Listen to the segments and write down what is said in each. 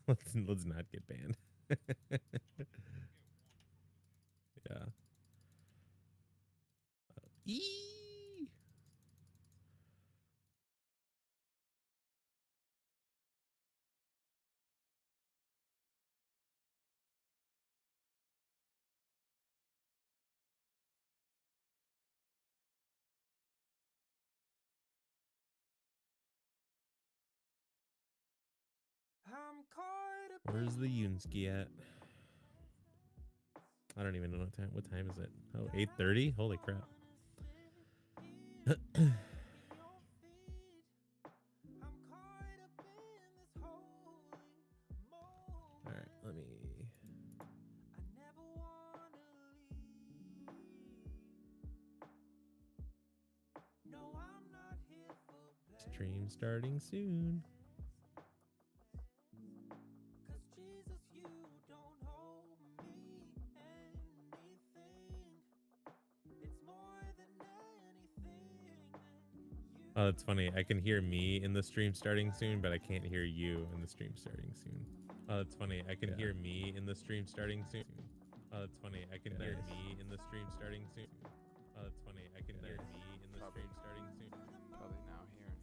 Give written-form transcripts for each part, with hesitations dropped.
let's not get banned. Yeah. Eee! Where's the Yunski at? I don't even know what time. What time is it? Oh, 8:30? Holy crap. All right, let me stream starting soon. Oh, that's funny. I can hear me in the stream starting soon, but I can't hear you in the stream starting soon. Oh, that's funny. I can hear me in the stream starting soon. Oh, that's funny. I can hear me in the stream starting soon. Oh, that's funny. I can hear me in the stream starting soon. Probably now here.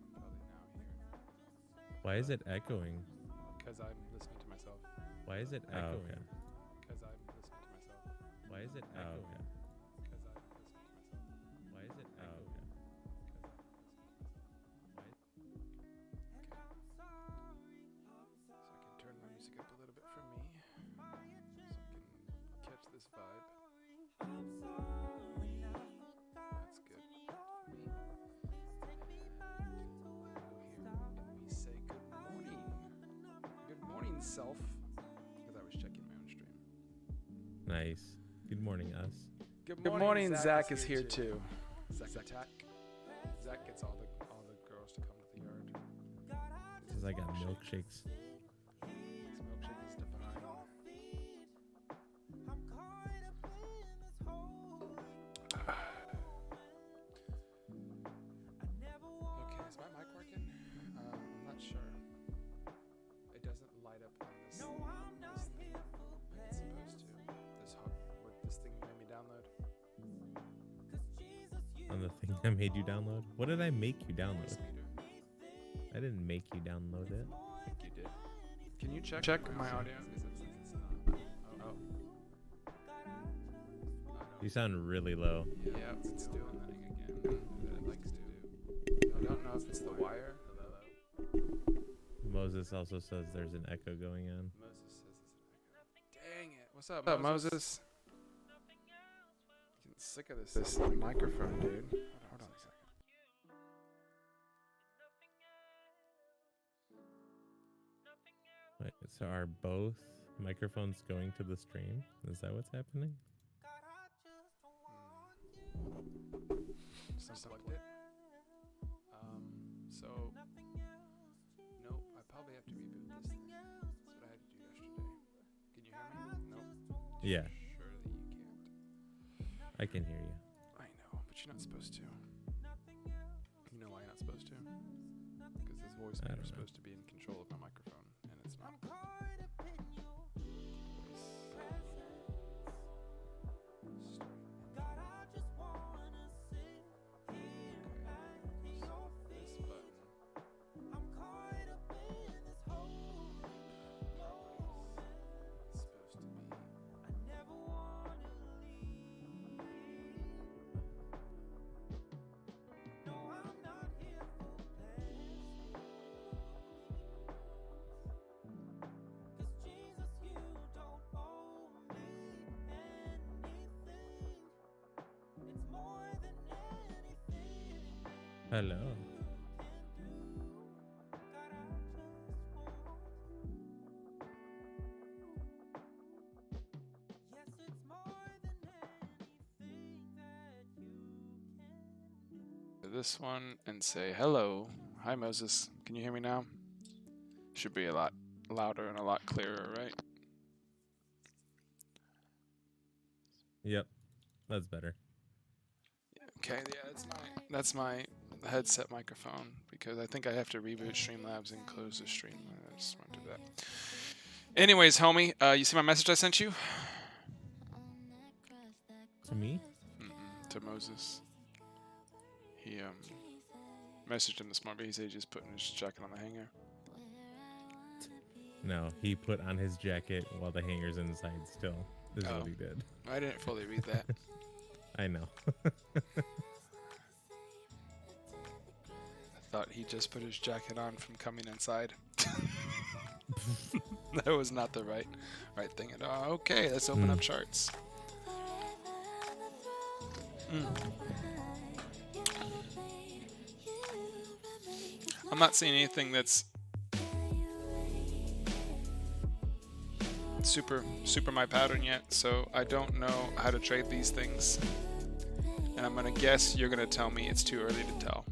Probably now here. Why is it echoing? Because I'm listening to myself. Why is it echoing? Because I'm listening to myself. Why is it echoing? Because I'm listening to myself. Why is it echoing? So I can turn my music up a little bit for me, so I can catch this vibe. That's good for me. And we say good morning. Good morning, self. Because I was checking my own stream. Nice. Good morning, us. Good morning. Zach is here too. Zach Attack. Zach gets all the girls to come to the yard. Because I got milkshakes. These milkshakes is divine. Okay, is my mic working? I'm not sure. It doesn't light up on this thing like it's supposed to. This thing made me download. On the thing I made you download? What did I make you download? I didn't make you download it. I think you did. Can you check my audio? Oh. You sound really low. Yeah, it's doing that thing again that it likes to do. I don't know if it's the wire. Moses also says there's an echo going on. Moses says it's an echo. Dang it. What's up, Moses? Getting sick of this microphone, dude. Hold on a second. Wait, so are both microphones going to the stream? Is that what's happening? Just unplugged it. So nope, I probably have to reboot this thing. That's what I had to do yesterday. Can you hear me? Nope. Yeah. Surely you can't. I can hear you. I know, but you're not supposed to. You know why you're not supposed to? Because this voice meter is supposed to be in control of my microphone, and it's not. Hello. This one and say hello. Hi, Moses. Can you hear me now? Should be a lot louder and a lot clearer, right? Yep. That's better. Okay, yeah, that's my headset microphone because I think I have to reboot Streamlabs and close the stream. I just want to do that. Anyways, homie, you see my message I sent you? To me? To Moses. He messaged him this morning. He said he's just putting his jacket on the hanger. No, he put on his jacket while the hanger's inside still. This is what he did. I didn't fully read that. I know. I thought he just put his jacket on from coming inside. That was not the right thing at all. Okay, let's open up charts. I'm not seeing anything that's super my pattern yet, so I don't know how to trade these things. And I'm gonna guess you're gonna tell me it's too early to tell.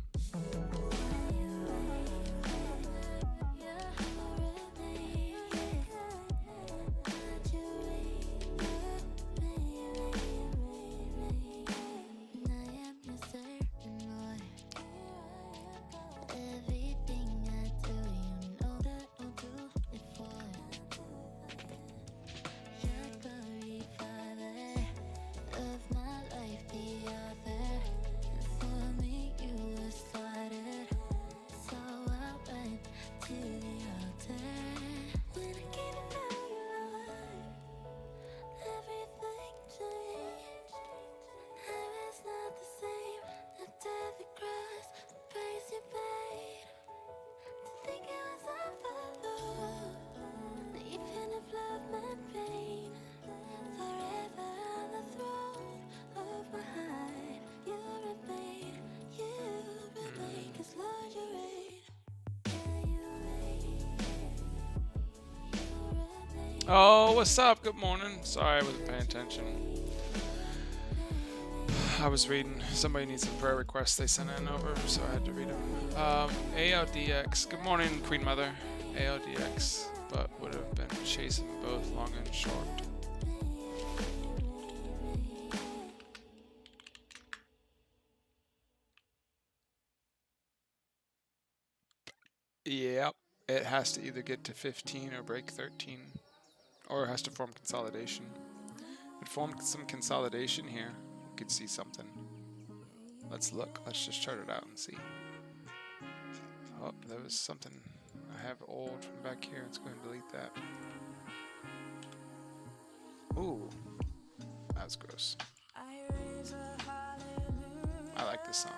Oh, what's up? Good morning. Sorry, I wasn't paying attention. I was reading. Somebody needs some prayer requests they sent in over, so I had to read them. ALDX. Good morning, Queen Mother. ALDX, but would have been chasing both long and short. Yep. It has to either get to 15 or break 13. Or it has to form consolidation. If it formed some consolidation here, you could see something. Let's look. Let's just chart it out and see. Oh, there was something I have old from back here. Let's go ahead and delete that. Ooh. That was gross. I like this song.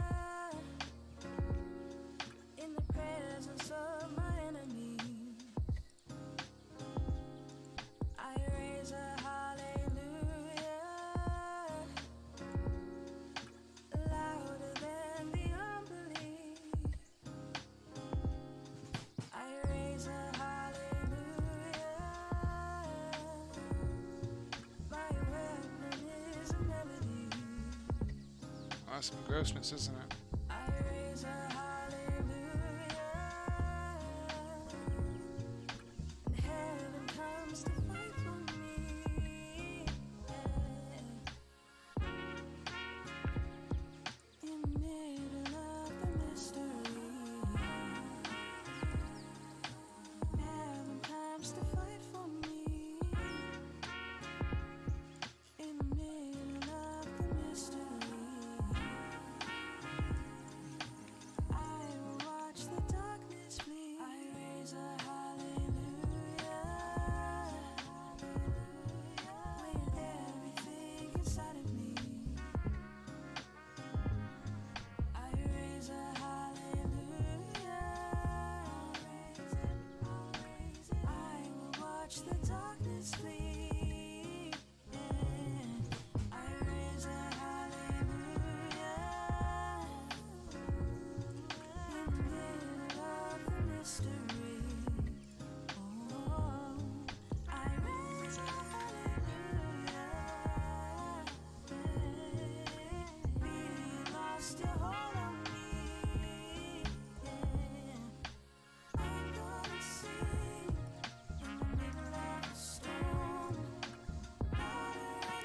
Some grossness, isn't it?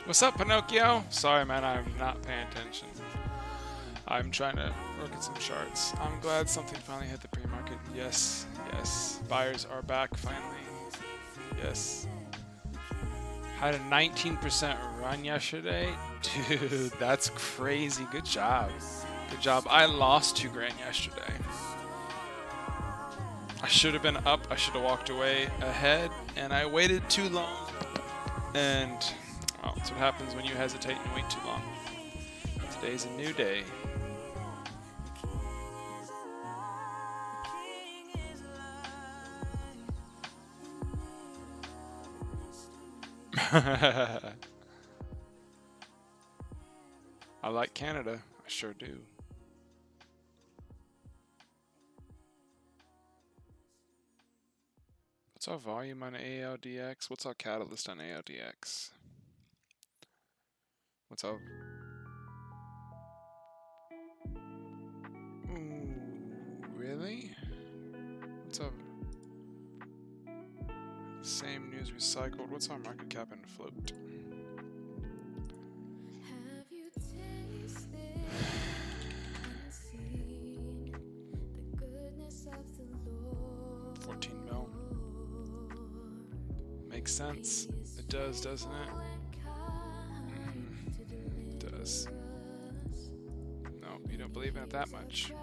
What's up, Pinocchio? Sorry, man, I'm not paying attention. I'm trying to look at some charts. I'm glad something finally hit the pre-market. Yes, yes. Buyers are back finally. Yes. Had a 19% run yesterday. Dude, that's crazy. Good job. Good job. I lost $2,000 yesterday. I should have been up. I should have walked away ahead, and I waited too long. And well, that's what happens when you hesitate and wait too long. Today's a new day. I like Canada. I sure do. What's our volume on ALDX? What's our catalyst on ALDX? What's our... Ooh, really? What's up? Same news recycled. What's our market cap and float? Have you tasted and seen the goodness of the Lord? 14 mil. Makes sense. It does, doesn't it? It does. No, you don't believe in it that much.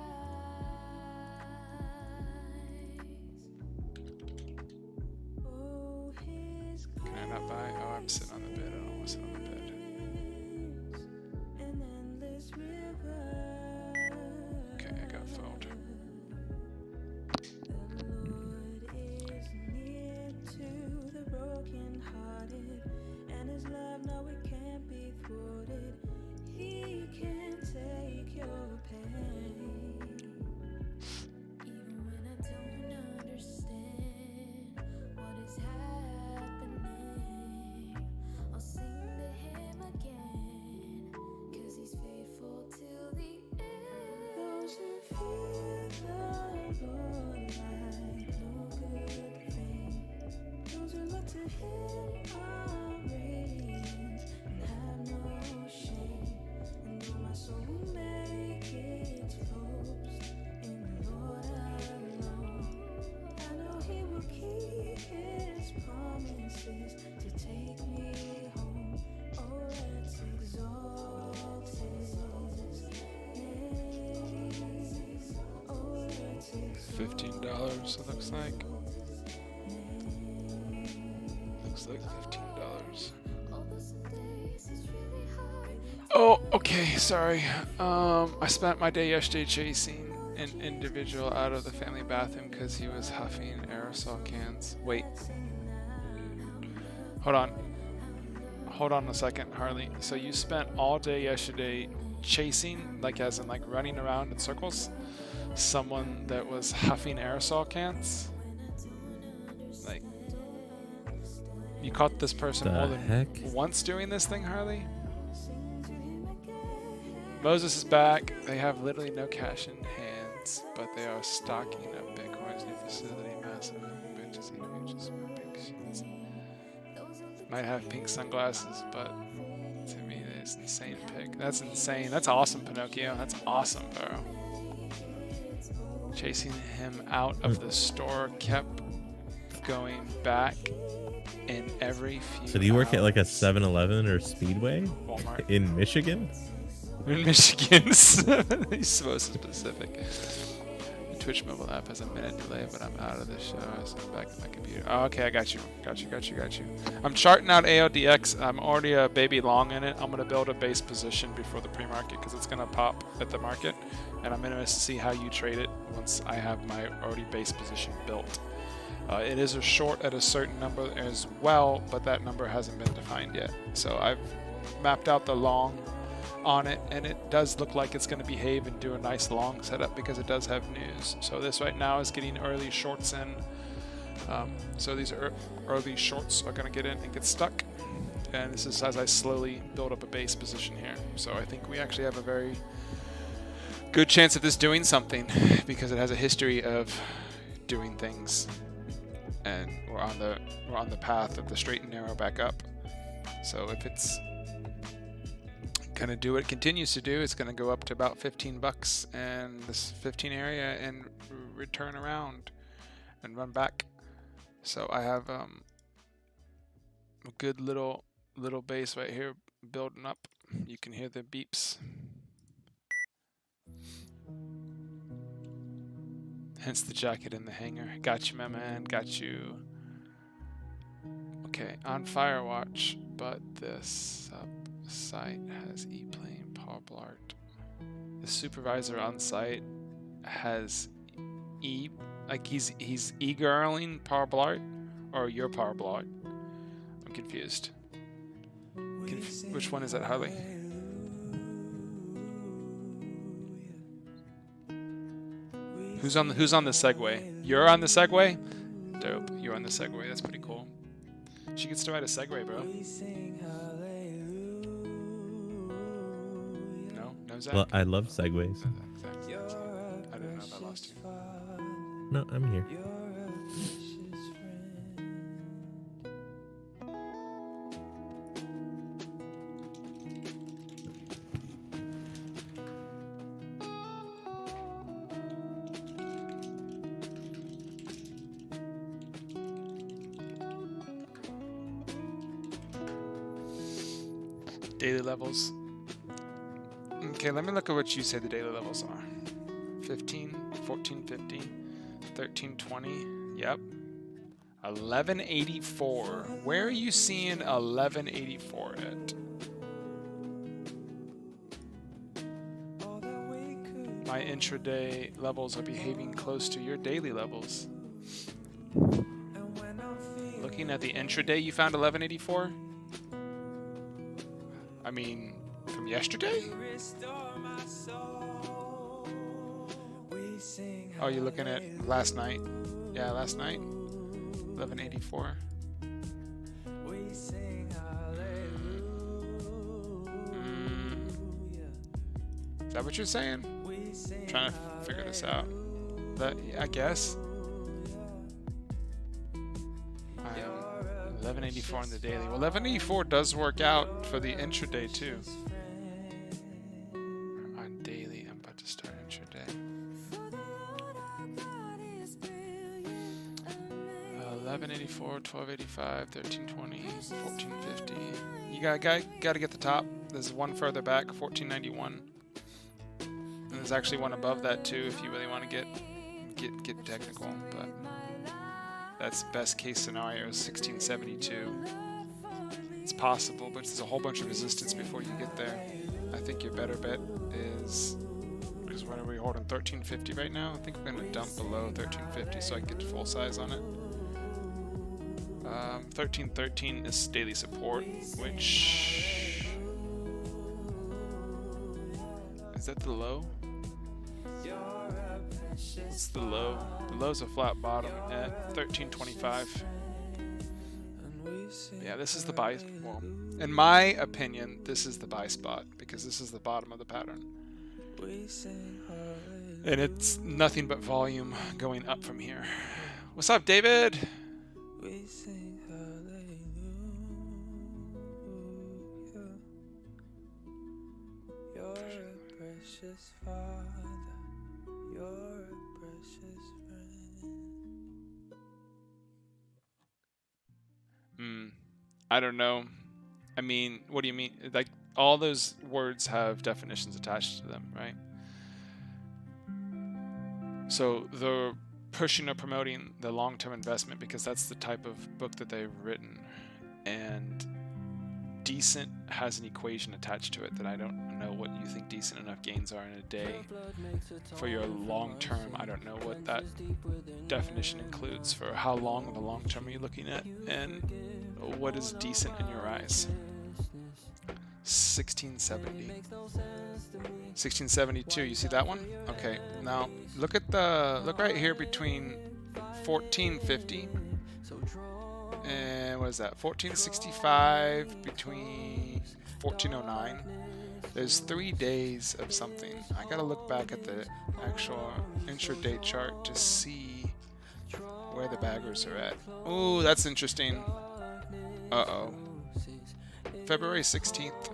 Can I not buy? Oh, I'm sitting on the bed. I don't want to sit on the bed. Okay, I got fold. $15, it looks like. Looks like $15. Oh, okay, sorry. I spent my day yesterday chasing an individual out of the family bathroom because he was huffing aerosol cans. Wait. Hold on. Hold on a second, Harley. So you spent all day yesterday chasing, like as in like running around in circles, someone that was huffing aerosol cans? Like, you caught this person more than once doing this thing, Harley? Moses is back. They have literally no cash in hands, but they are stocking up Bitcoin's new facility. Massive. Might have pink sunglasses, but to me, it's an insane pick. That's insane. That's awesome, Pinocchio. That's awesome, bro. Chasing him out of the store, kept going back in every few So do you work hours. at like a 7-Eleven or Speedway Walmart. in Michigan? In Michigan. He's so specific. The Twitch mobile app has a minute delay, but I'm out of the show, so I'm back to my computer. Oh, okay, I got you. Got you. I'm charting out ALDX. I'm already a baby long in it. I'm going to build a base position before the pre-market because it's going to pop at the market. And I'm interested to see how you trade it once I have my already base position built. It is a short at a certain number as well, but that number hasn't been defined yet. So I've mapped out the long on it, and it does look like it's going to behave and do a nice long setup because it does have news. So this right now is getting early shorts in. So these early shorts are going to get in and get stuck. And this is as I slowly build up a base position here. So I think we actually have a very good chance of this doing something because it has a history of doing things, and we're on the path of the straight and narrow back up. So if it's going to do what it continues to do. It's going to go up to about 15 bucks and this 15 area and return around and run back. So I have a good little base right here building up. You can hear the beeps. Hence the jacket in the hangar. Got you, my man. Got you. Okay, on Firewatch, but this site has E-Plane Power Blart. The supervisor on site has he's e-girling Power Blart, or your Power Blart. I'm confused. Which one is that, Harley? Who's on the Segway? You're on the Segway? Dope. You're on the Segway. That's pretty cool. She gets to ride a Segway, bro. No, Zach? Well, I love Segways. I didn't know if I lost you. No, I'm here. Daily levels. Okay, let me look at what you say the daily levels are. 15, 14, 15, 13, 20. Yep. 1184. Where are you seeing 1184 at? My intraday levels are behaving close to your daily levels. Looking at the intraday, you found 1184? I mean, from yesterday? Oh, you're looking at last night? Yeah, last night. 1184. Is that what you're saying? I'm trying to figure this out. I guess. 1184 on the daily. Well, 1184 does work out for the intraday too. On daily, I'm about to start intraday. 1184, 1285, 1320, 1450. You got to get the top. There's one further back, 1491. And there's actually one above that too, if you really want to get technical, but. That's best case scenario is 1672. It's possible, but there's a whole bunch of resistance before you get there. I think your better bet is, because what are we holding, 1350 right now? I think we're going to dump below 1350 so I can get full size on it. 1313 is daily support, which... Is that the low? What's the low? The low's a flat bottom at 1325. Yeah, this is the buy. Well, in my opinion, this is the buy spot because this is the bottom of the pattern. And it's nothing but volume going up from here. What's up, David? You're a precious father. You're a precious friend. I don't know. I mean, what do you mean? Like, all those words have definitions attached to them, right? So they're pushing or promoting the long-term investment because that's the type of book that they've written. And decent has an equation attached to it that I don't know what you think decent enough gains are in a day. For your long term, I don't know what that definition includes. For how long of the long term are you looking at, and what is decent in your eyes? 1670. 1672, you see that one? Okay, now look right here between 1450 and what is that? 1465 between 1409. There's 3 days of something. I gotta look back at the actual intraday chart to see where the baggers are at. Ooh, that's interesting. Uh-oh. February 16th.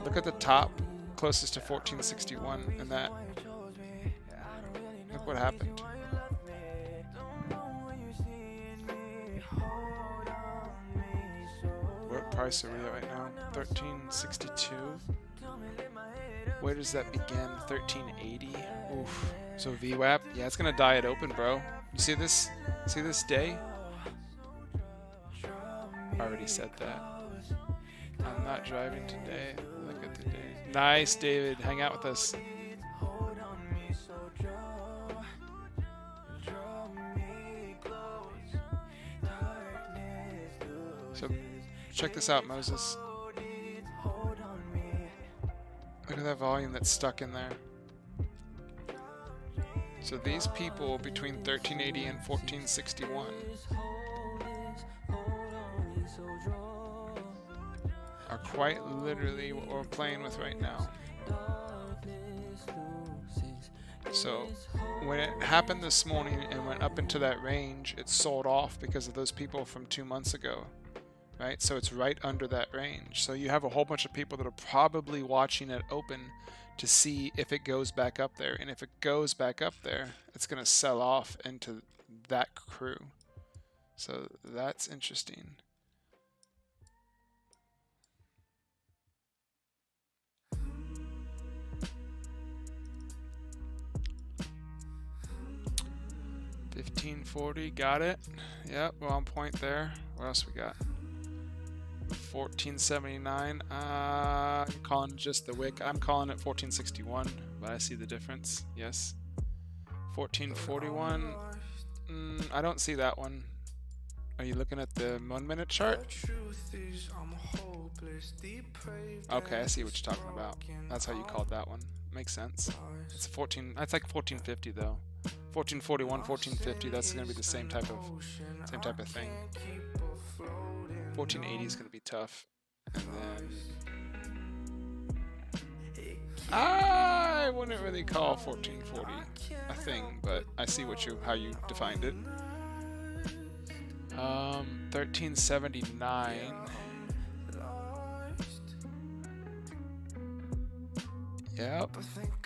Look at the top closest to 1461 and that. Look what happened. What price are we at right now? 1362. Where does that begin? 1380. Oof. So VWAP, yeah, it's gonna die at open, bro. You see this? See this day? I already said that. I'm not driving today. Look at the day. Nice, David. Hang out with us. So check this out, Moses. Look at that volume that's stuck in there. So these people between 1380 and 1461 are quite literally what we're playing with right now. So when it happened this morning and went up into that range, it sold off because of those people from 2 months ago. Right? So it's right under that range. So you have a whole bunch of people that are probably watching it open to see if it goes back up there. And if it goes back up there, it's going to sell off into that crew. So that's interesting. $15.40, got it. Yep, we're on point there. What else we got? $14.79. I'm calling just the wick. I'm calling it $14.61, but I see the difference. Yes. $14.41. I don't see that one. Are you looking at the 1 minute chart? Okay, I see what you're talking about. That's how you called that one. Makes sense. It's 14. That's like 14.50 though. 14.41, 14.50. That's going to be the same type of thing. 1480 is going to be tough. And then I wouldn't really call 1440 a thing, but I see how you defined it. 1379. Yep.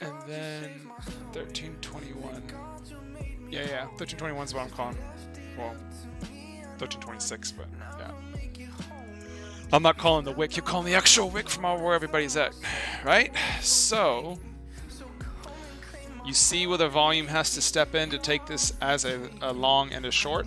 And then 1321. Yeah, 1321 is what I'm calling. Well, 1326, but yeah. I'm not calling the wick, you're calling the actual wick from where everybody's at, right? So, you see where the volume has to step in to take this as a long and a short?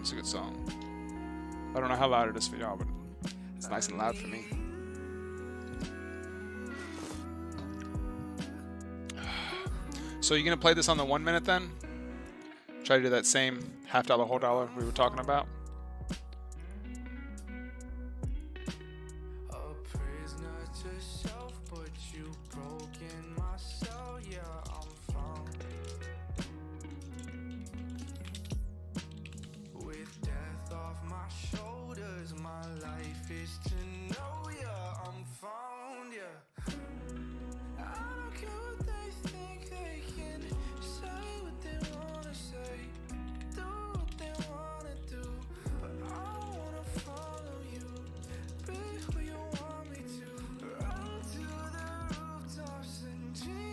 It's a good song. I don't know how loud it is for y'all, but it's nice and loud for me. So you're going to play this on the 1 minute then? Try to do that same $half, whole dollar we were talking about?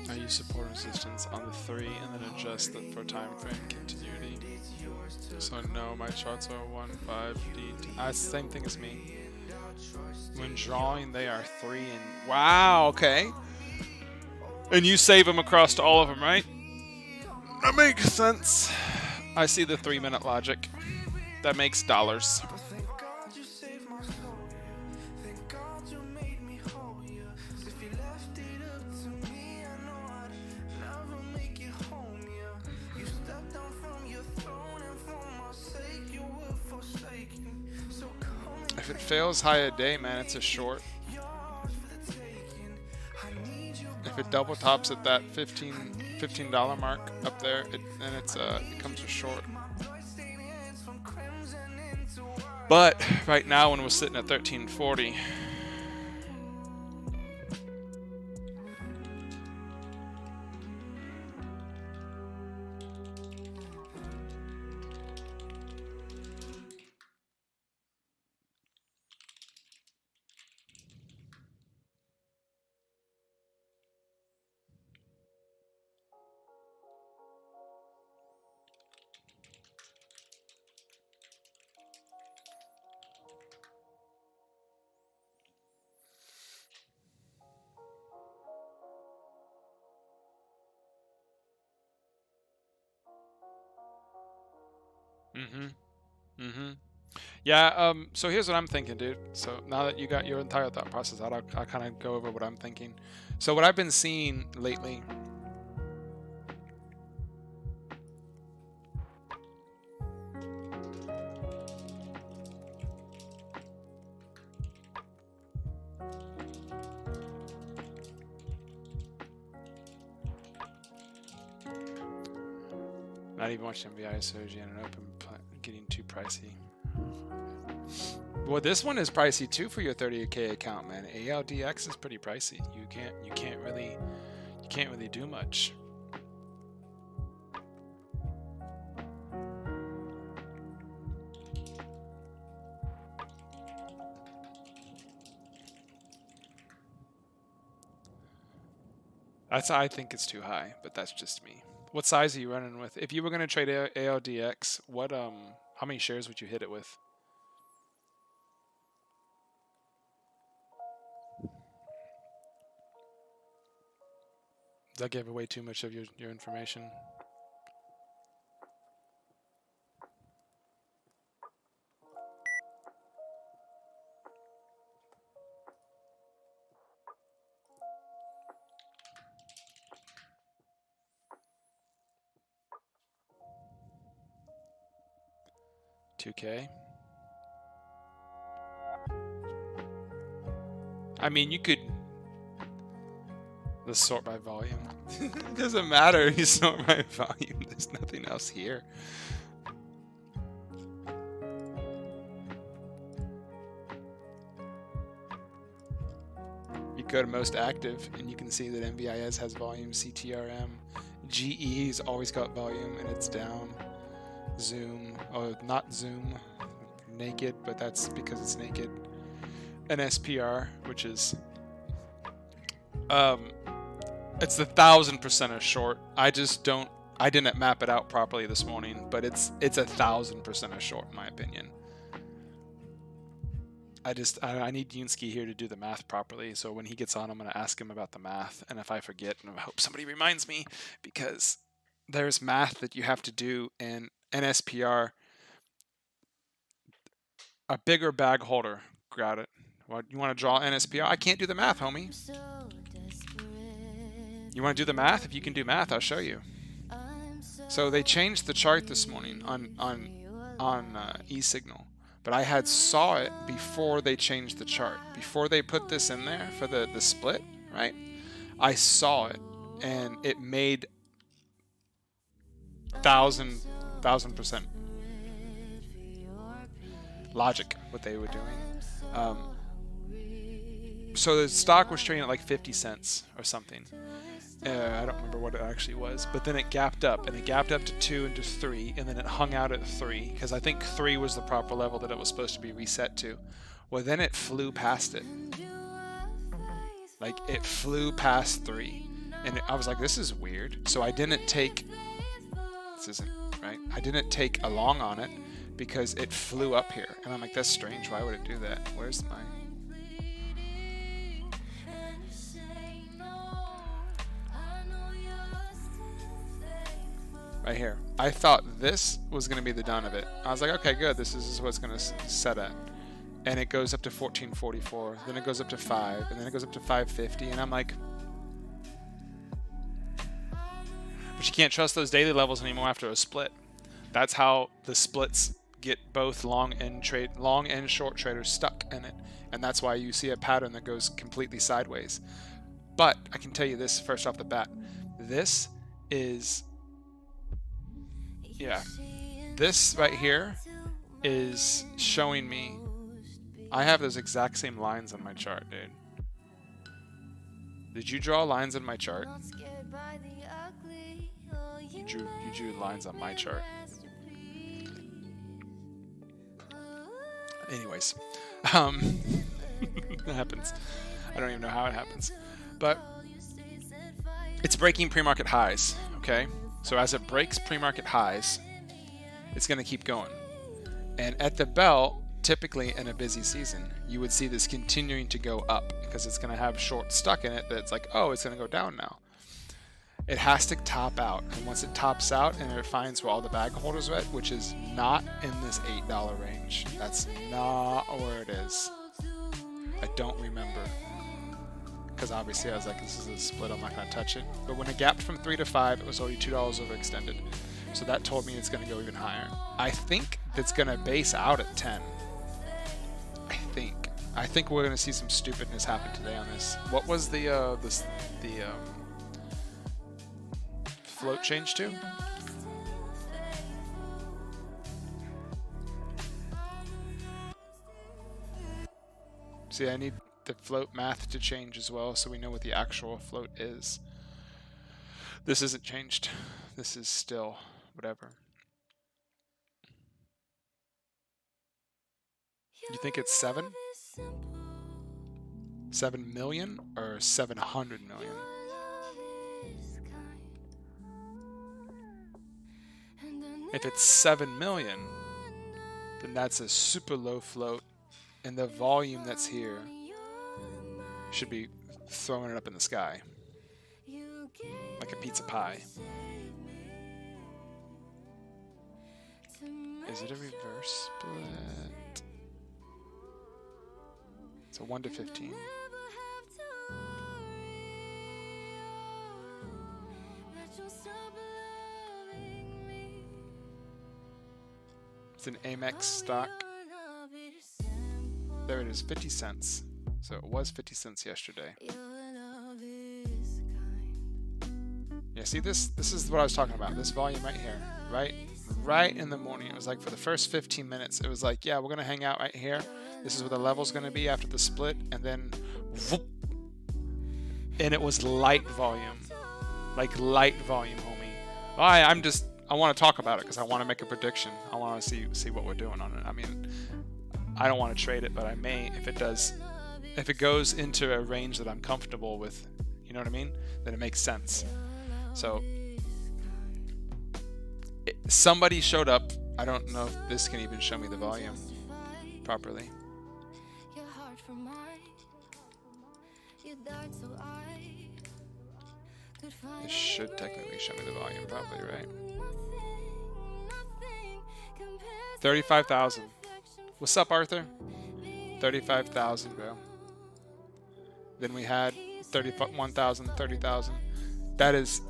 I use support resistance on the 3 and then adjust it for time frame continuity. So no, my charts are 1, 5, D. Same thing as me. When drawing, they are 3 and wow, okay. And you save them across to all of them, right? That makes sense. I see the 3 minute logic. That makes dollars. If it fails high a day, man, it's a short. If it double tops at that $15 mark up there, then it comes a short. But right now, when we're sitting at 1340, Yeah, so here's what I'm thinking, dude. So now that you got your entire thought process out, I'll kind of go over what I'm thinking. So what I've been seeing lately, not even watching MVI Soji and an open getting too pricey. Well, this one is pricey too for your 30K account, man. ALDX is pretty pricey. You can't really do much. I think it's too high, but that's just me. What size are you running with? If you were going to trade ALDX, what how many shares would you hit it with? Does that give away too much of your information? $2K. I mean, you could let's sort by volume. It doesn't matter. You sort by volume. There's nothing else here. You go to most active, and you can see that MVIS has volume. CTRM, GE's always got volume, and it's down. Zoom, oh, not Zoom, naked, but that's because it's naked. And SPR, which is it's 1,000% a short. I didn't map it out properly this morning, but it's 1,000% a short in my opinion. I need Yunsky here to do the math properly, so when he gets on, I'm going to ask him about the math, and if I forget, and I hope somebody reminds me, because there's math that you have to do in NSPR. A bigger bag holder. Got it. What, you want to draw NSPR? I can't do the math, homie. You want to do the math? If you can do math, I'll show you. So they changed the chart this morning on eSignal, but I saw it before they changed the chart. Before they put this in there for the split, right? I saw it, and it made 1,000% logic what they were doing. So the stock was trading at like 50 cents or something. I don't remember what it actually was, but then it gapped up, and it gapped up to 2 and to 3, and then it hung out at 3, because I think 3 was the proper level that it was supposed to be reset to. Well, then it flew past it. Like, it flew past 3, and I was like, this is weird. So I didn't take, this isn't right, I didn't take a long on it, because it flew up here, and I'm like, that's strange, why would it do that? Where's my... Right here. I thought this was going to be the done of it. I was like, okay, good. This is what it's going to set at. And it goes up to 1444. Then it goes up to 5. And then it goes up to 550. And I'm like... But you can't trust those daily levels anymore after a split. That's how the splits get both long and short traders stuck in it. And that's why you see a pattern that goes completely sideways. But I can tell you this first off the bat. This is... Yeah, this right here is showing me I have those exact same lines on my chart, dude. Did you draw lines in my chart? You drew lines on my chart. Anyways, it happens. I don't even know how it happens, but it's breaking pre-market highs, okay? So as it breaks pre-market highs, it's going to keep going. And at the bell, typically in a busy season, you would see this continuing to go up because it's going to have short stuck in it that's like, oh, it's going to go down now. It has to top out, and once it tops out and it finds where all the bag holders are at, which is not in this $8 range. That's not where it is. I don't remember, because obviously I was like, this is a split, I'm not going to touch it. But when it gapped from 3 to 5, it was already $2 overextended. So that told me it's going to go even higher. I think it's going to base out at 10. I think we're going to see some stupidness happen today on this. What was the float change to? See, I need the float math to change as well, so we know what the actual float is. This isn't changed. This is still whatever. You think it's 7? 7 million or 700 million? If it's 7 million, then that's a super low float, and the volume that's here should be throwing it up in the sky like a pizza pie. Is it a reverse split? It's a 1 to 15. It's an Amex stock. There it is, 50 cents. So it was 50 cents yesterday. Yeah, see this is what I was talking about. This volume right here, right in the morning. It was like for the first 15 minutes, it was like, yeah, we're gonna hang out right here. This is where the level's gonna be after the split, and then whoop, and it was light volume, like light volume, homie. I want to talk about it because I want to make a prediction. I want to see what we're doing on it. I mean, I don't want to trade it, but I may if it does. If it goes into a range that I'm comfortable with, you know what I mean? Then it makes sense. So somebody showed up. I don't know if this can even show me the volume properly. This should technically show me the volume probably, right? 35,000. What's up, Arthur? 35,000, bro. Then we had 31,000, 30,000. That is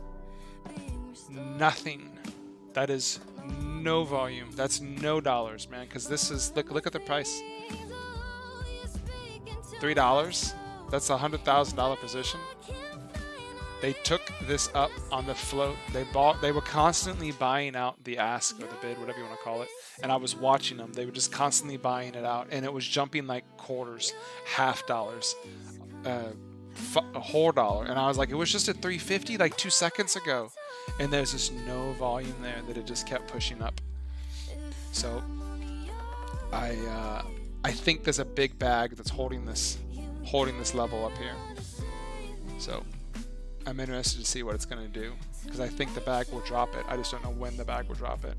nothing. That is no volume. That's no dollars, man. Because this is look at the price. $3. That's a $100,000 position. They took this up on the float. They were constantly buying out the ask or the bid, whatever you want to call it. And I was watching them. They were just constantly buying it out, and it was jumping like quarters, $half, a whole dollar. And I was like, it was just at 350 like 2 seconds ago, and there's just no volume there that it just kept pushing up. So I think there's a big bag that's holding this level up here. So I'm interested to see what it's going to do, because I think the bag will drop it. I just don't know when the bag will drop it.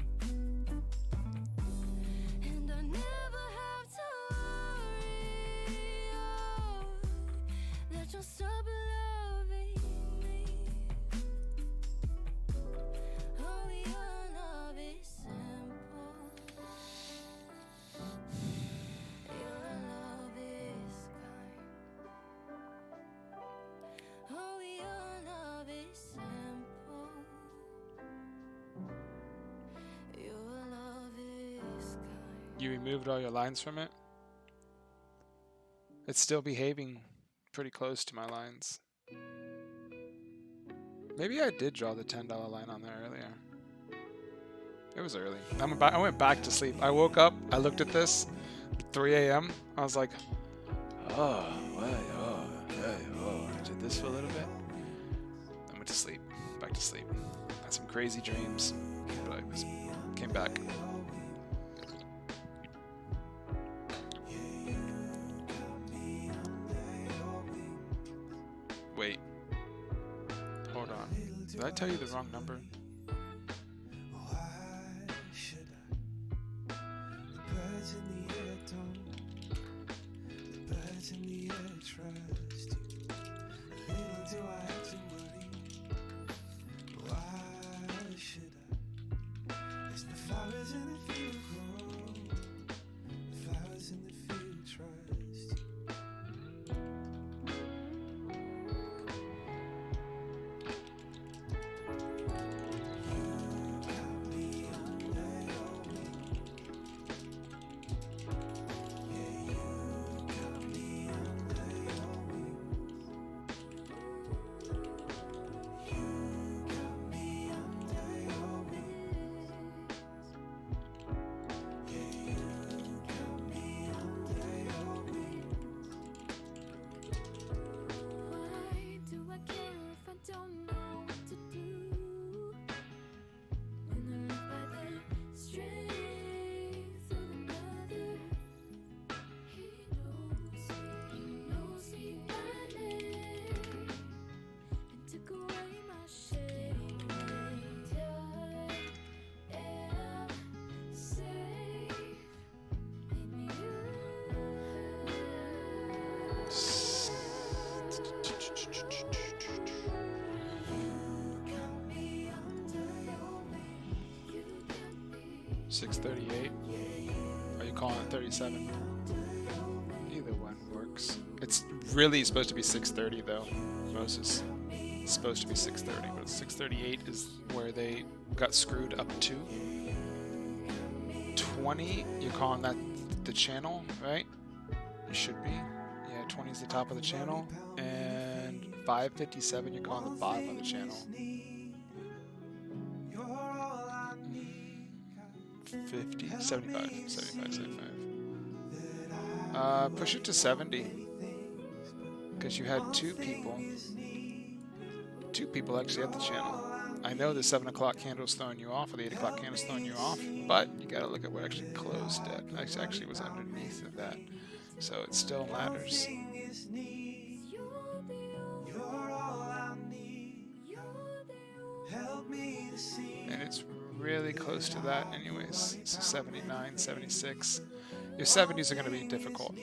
You removed all your lines from it? It's still behaving pretty close to my lines. Maybe I did draw the $10 line on there earlier. It was early. I went back to sleep. I woke up, I looked at this, 3 a.m. I was like, I did this for a little bit. I went to sleep, back to sleep. Had some crazy dreams, but I came back. Wait. Hold on. Did I tell you the wrong number? 638. Are you calling it 37? Either one works. It's really supposed to be 630 though, Moses. It's supposed to be 630, but 638 is where they got screwed up to. 20, you're calling that the channel, right? You should be. Yeah, 20 is the top of the channel. And 557, you're calling the bottom of the channel. 50, 75. Push it to 70. Because you had two people actually at the channel. I know the 7 o'clock candle's throwing you off, or the 8 o'clock candle's throwing you off, but you gotta look at what actually closed at. It actually was underneath of that. So it still matters. And it's really close to that anyways. So 79, 76. Your 70s are going to be difficult.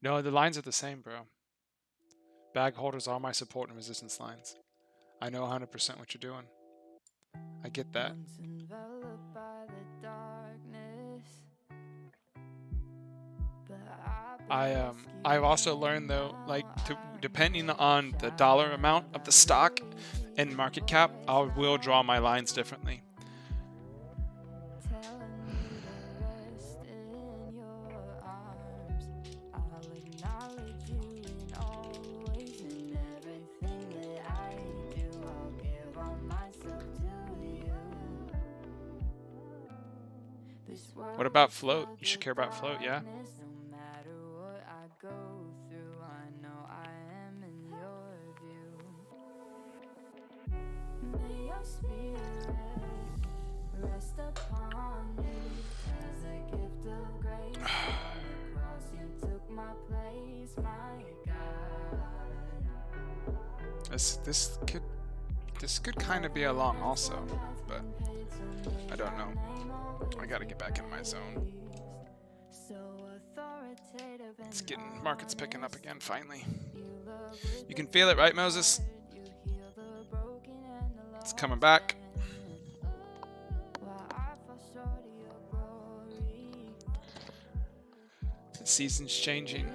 No, the lines are the same, bro. Bag holders are my support and resistance lines. I know 100% what you're doing. I get that. I've also learned though, like depending on the dollar amount of the stock and market cap, I will draw my lines differently. What about float? You should care about float, yeah? This could kind of be a long also, but I don't know. I gotta get back in my zone. It's getting markets picking up again finally. You can feel it, right, Moses? It's coming back. The season's changing.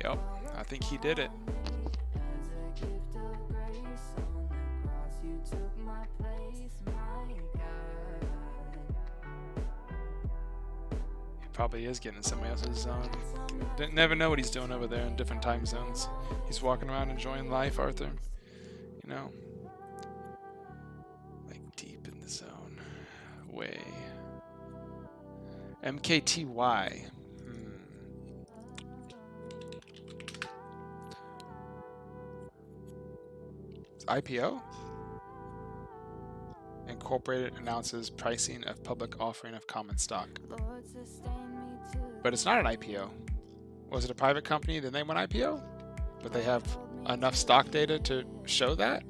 Yep, I think he did it. He probably is getting in somebody else's zone. Never know what he's doing over there in different time zones. He's walking around enjoying life, Arthur. You know? Like deep in the zone. Way. MKTY. IPO? Incorporated announces pricing of public offering of common stock. But it's not an IPO. Was it a private company, then they went IPO? But they have enough stock data to show that?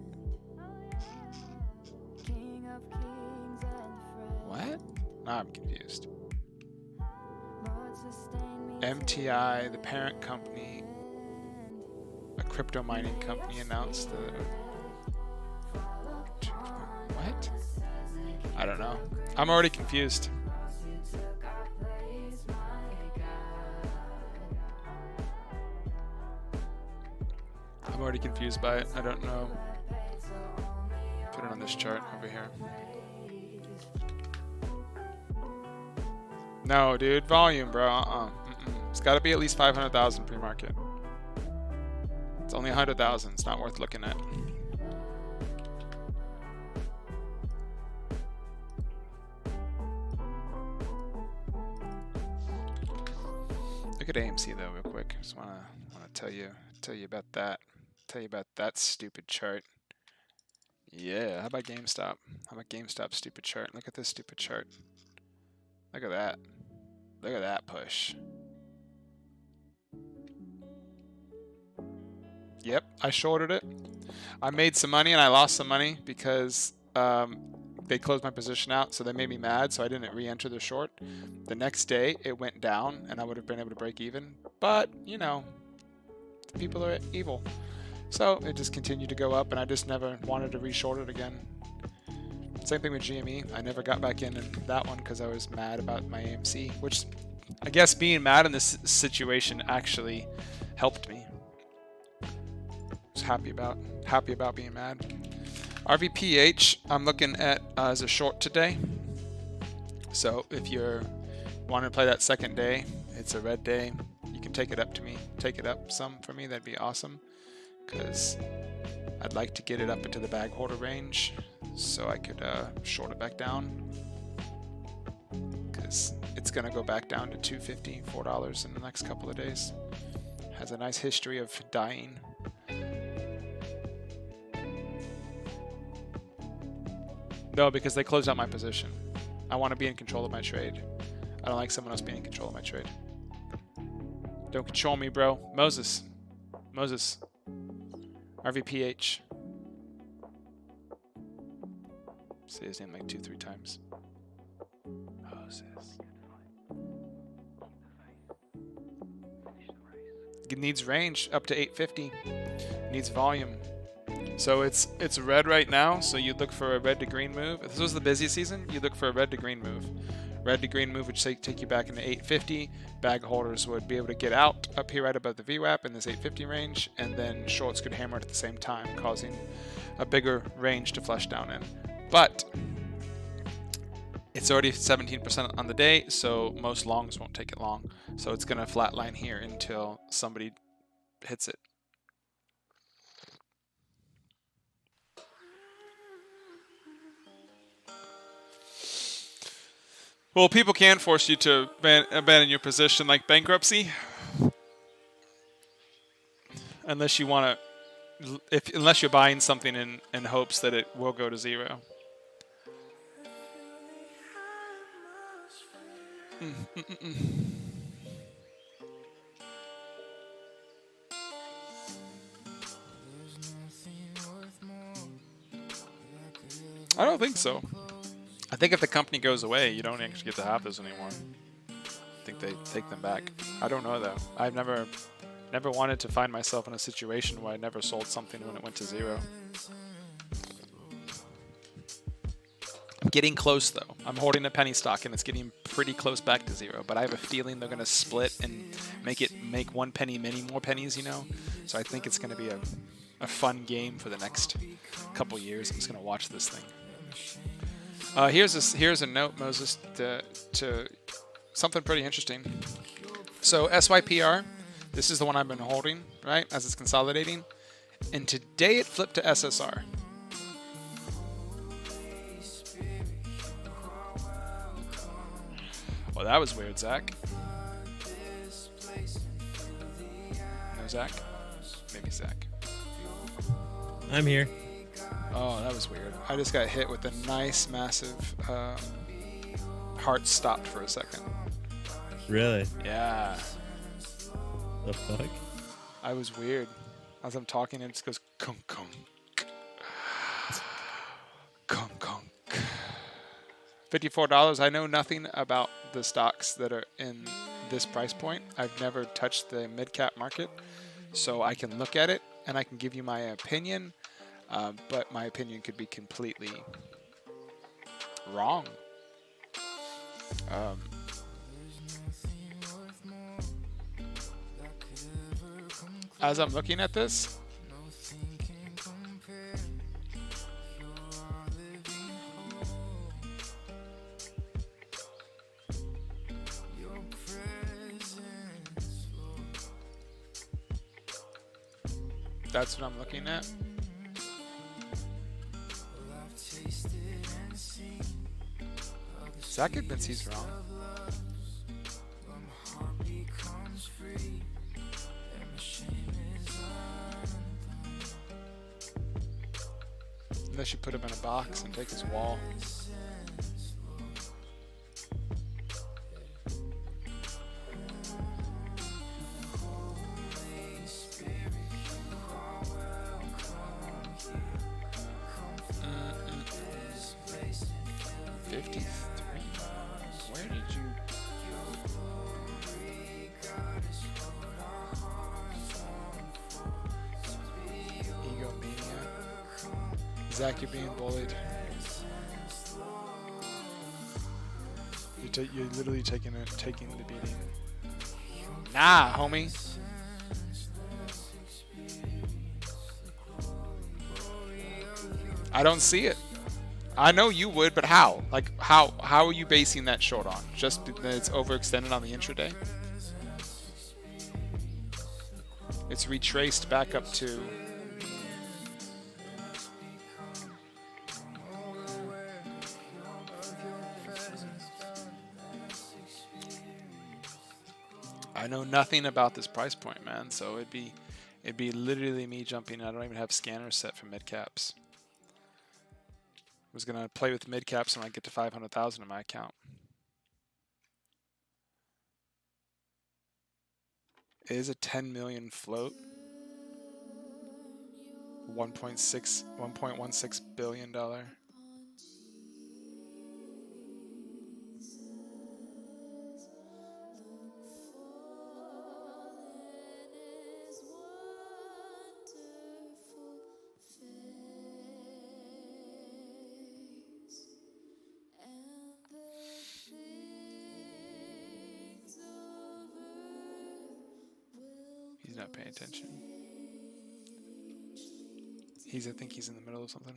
What? Now I'm confused. MTI, the parent company, a crypto mining company, announced the... What? I don't know. I'm already confused. I'm already confused by it. I don't know. Put it on this chart over here. No, dude. Volume, bro. It's got to be at least 500,000 pre-market. It's only 100,000. It's not worth looking at. Look at AMC though, real quick. Just wanna tell you about that. Tell you about that stupid chart. Yeah. How about GameStop? How about GameStop's stupid chart? Look at this stupid chart. Look at that. Look at that push. Yep, I shorted it. I made some money and I lost some money because they closed my position out, so they made me mad, so I didn't re-enter the short. The next day, it went down, and I would have been able to break even. But, you know, people are evil. So it just continued to go up, and I just never wanted to re-short it again. Same thing with GME. I never got back in that one because I was mad about my AMC, which I guess being mad in this situation actually helped me. I was happy about being mad. RVPH, I'm looking at as a short today. So if you're wanting to play that second day, it's a red day. You can take it up some for me. That'd be awesome, because I'd like to get it up into the bag holder range so I could short it back down, because it's gonna go back down to $2.50, $4 in the next couple of days. Has a nice history of dying. No, because they closed out my position. I want to be in control of my trade. I don't like someone else being in control of my trade. Don't control me, bro. Moses. RVPH. Say his name like 2-3 times. Moses. It needs range up to 850. Needs volume. So it's red right now, so you'd look for a red to green move. If this was the busy season, you'd look for a red to green move. Red to green move would take you back into 850. Bag holders would be able to get out up here right above the VWAP in this 850 range, and then shorts could hammer it at the same time, causing a bigger range to flush down in. But it's already 17% on the day, so most longs won't take it long. So it's going to flatline here until somebody hits it. Well, people can force you to abandon your position, like bankruptcy, unless you want to, unless you're buying something in hopes that it will go to zero. I don't think so. I think if the company goes away, you don't actually get to have those anymore. I think they take them back. I don't know though. I've never wanted to find myself in a situation where I never sold something when it went to zero. I'm getting close though. I'm holding a penny stock and it's getting pretty close back to zero, but I have a feeling they're gonna split and make one penny many more pennies, you know? So I think it's gonna be a fun game for the next couple years. I'm just gonna watch this thing. Here's a note, Moses, to something pretty interesting. So SYPR, this is the one I've been holding, right, as it's consolidating. And today it flipped to SSR. Well, that was weird, Zach. No, Zach? Maybe Zach. I'm here. Oh, that was weird. I just got hit with a nice, massive heart stopped for a second. Really? Yeah. The fuck? I was weird. As I'm talking, it just goes kunk kunk. Kunk kunk. $54. I know nothing about the stocks that are in this price point. I've never touched the mid-cap market, so I can look at it and I can give you my opinion. But my opinion could be completely wrong. As I'm looking at this, that's what I'm looking at. Zach admits he's wrong. Unless you put him in a box and take his wall. 53. Where did you? Egomaniac. Zach, you're being bullied. You're literally taking the beating. Nah, homie. I don't see it. I know you would, but how? Like, how are you basing that short on? Just that it's overextended on the intraday? It's retraced back up to... I know nothing about this price point, man, so it'd be literally me jumping. I don't even have scanners set for mid caps. I was gonna play with mid caps when I get to 500,000 in my account. It is a 10 million float. 1.16 billion dollar. He's not paying attention. I think he's in the middle of something.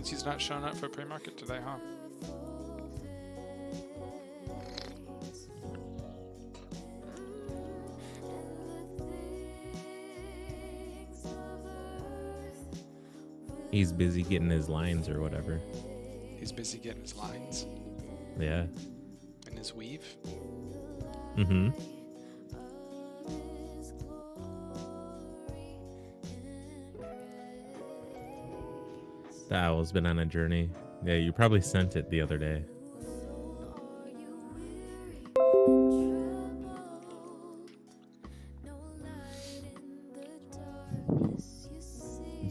He's not showing up for pre-market today, huh? He's busy getting his lines or whatever. He's busy getting his lines. Yeah. And his weave. Mm-hmm. The owl's been on a journey. Yeah, you probably sent it the other day.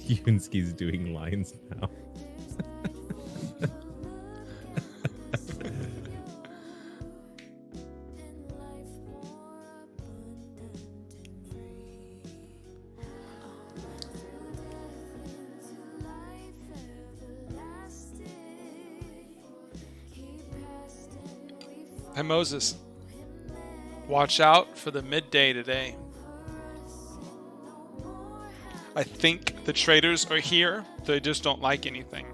Yunsky's doing lines now. Hey Moses, watch out for the midday today. I think the traders are here. They just don't like anything.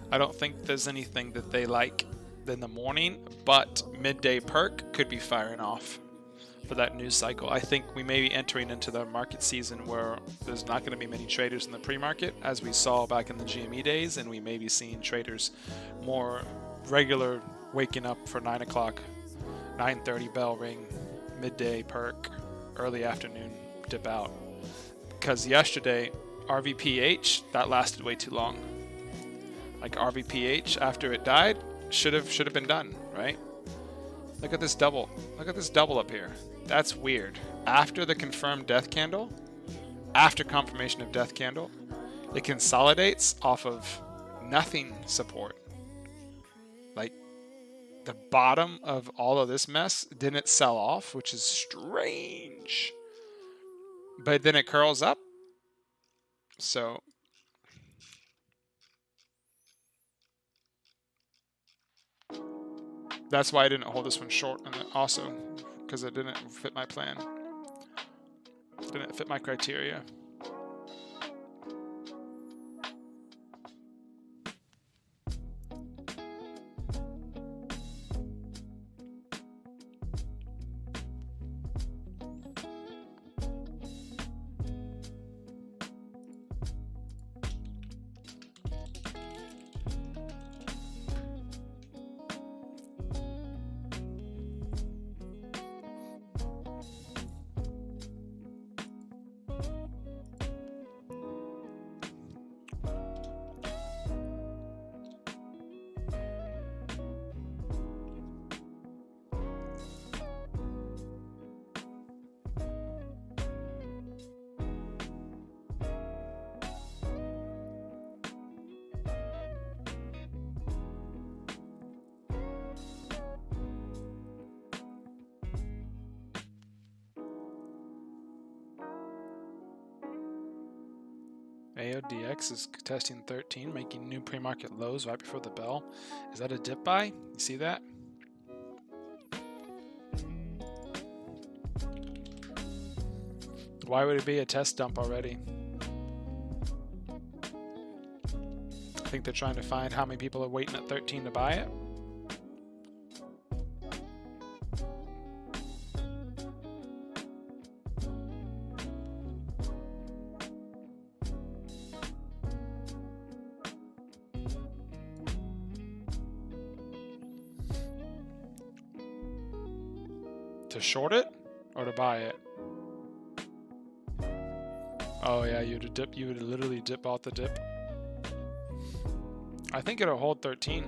I don't think there's anything that they like in the morning, but midday perk could be firing off for that news cycle. I think we may be entering into the market season where there's not going to be many traders in the pre-market as we saw back in the GME days, and we may be seeing traders more regular, waking up for 9 o'clock, 9:30 bell ring, midday perk, early afternoon dip out. Because yesterday, RVPH, that lasted way too long. Like RVPH, after it died, should have been done, right? Look at this double. Look at this double up here. That's weird. After the confirmed death candle, after confirmation of death candle, it consolidates off of nothing support. Like, the bottom of all of this mess didn't sell off, which is strange. But then it curls up. So that's why I didn't hold this one short, and also because it didn't fit my plan. It didn't fit my criteria. AODX is testing 13, making new pre-market lows right before the bell. Is that a dip buy? You see that? Why would it be a test dump already? I think they're trying to find how many people are waiting at 13 to buy it. To short it or to buy it? Oh yeah, you would literally dip out the dip. I think it'll hold 13.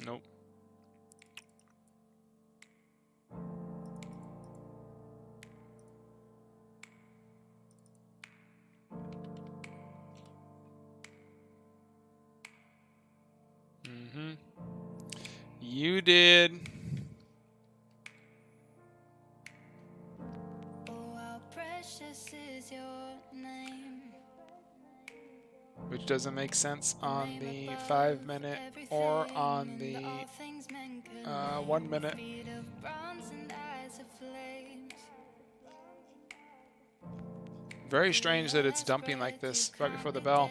Nope. You did. Oh, how precious is your name. Which doesn't make sense on the 5 minute or on the 1 minute. Very strange that it's dumping like this right before the bell.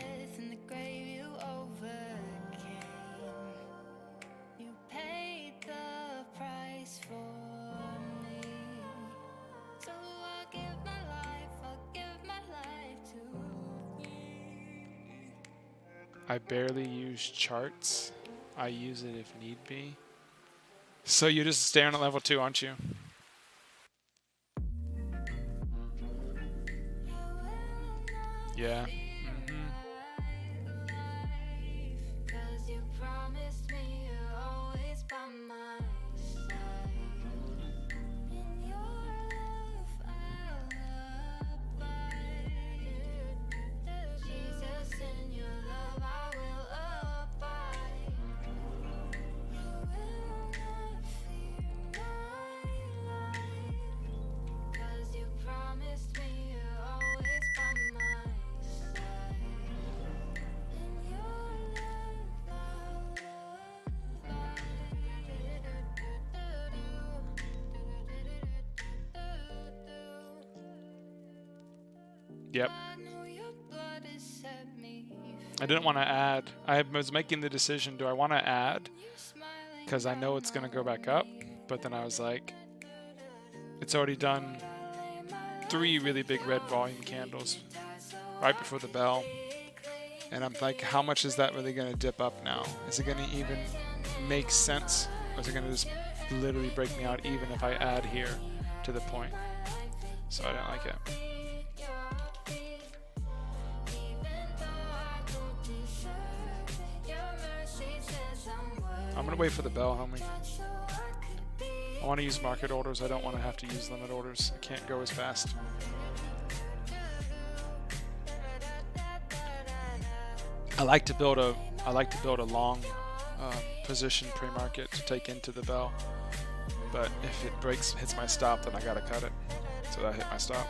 I barely use charts. I use it if need be. So you're just staring at level 2, aren't you? Yeah. Yep. I didn't want to add. I was making the decision, do I want to add? Because I know it's going to go back up. But then I was like, it's already done 3 really big red volume candles right before the bell. And I'm like, how much is that really going to dip up now? Is it going to even make sense? Or is it going to just literally break me out even if I add here to the point? So I didn't like it. I'm going to wait for the bell, homie. I want to use market orders. I don't want to have to use limit orders. I can't go as fast. I like to build a long position pre-market to take into the bell. But if it hits my stop, then I got to cut it. So that hit my stop.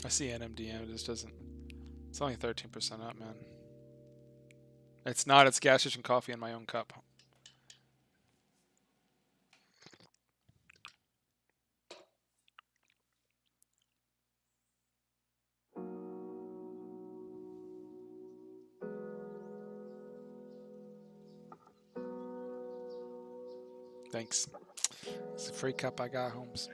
I see NMDM, it just doesn't. It's only 13% up, man. It's not, it's gas station coffee in my own cup. Thanks. It's a free cup I got, Holmes.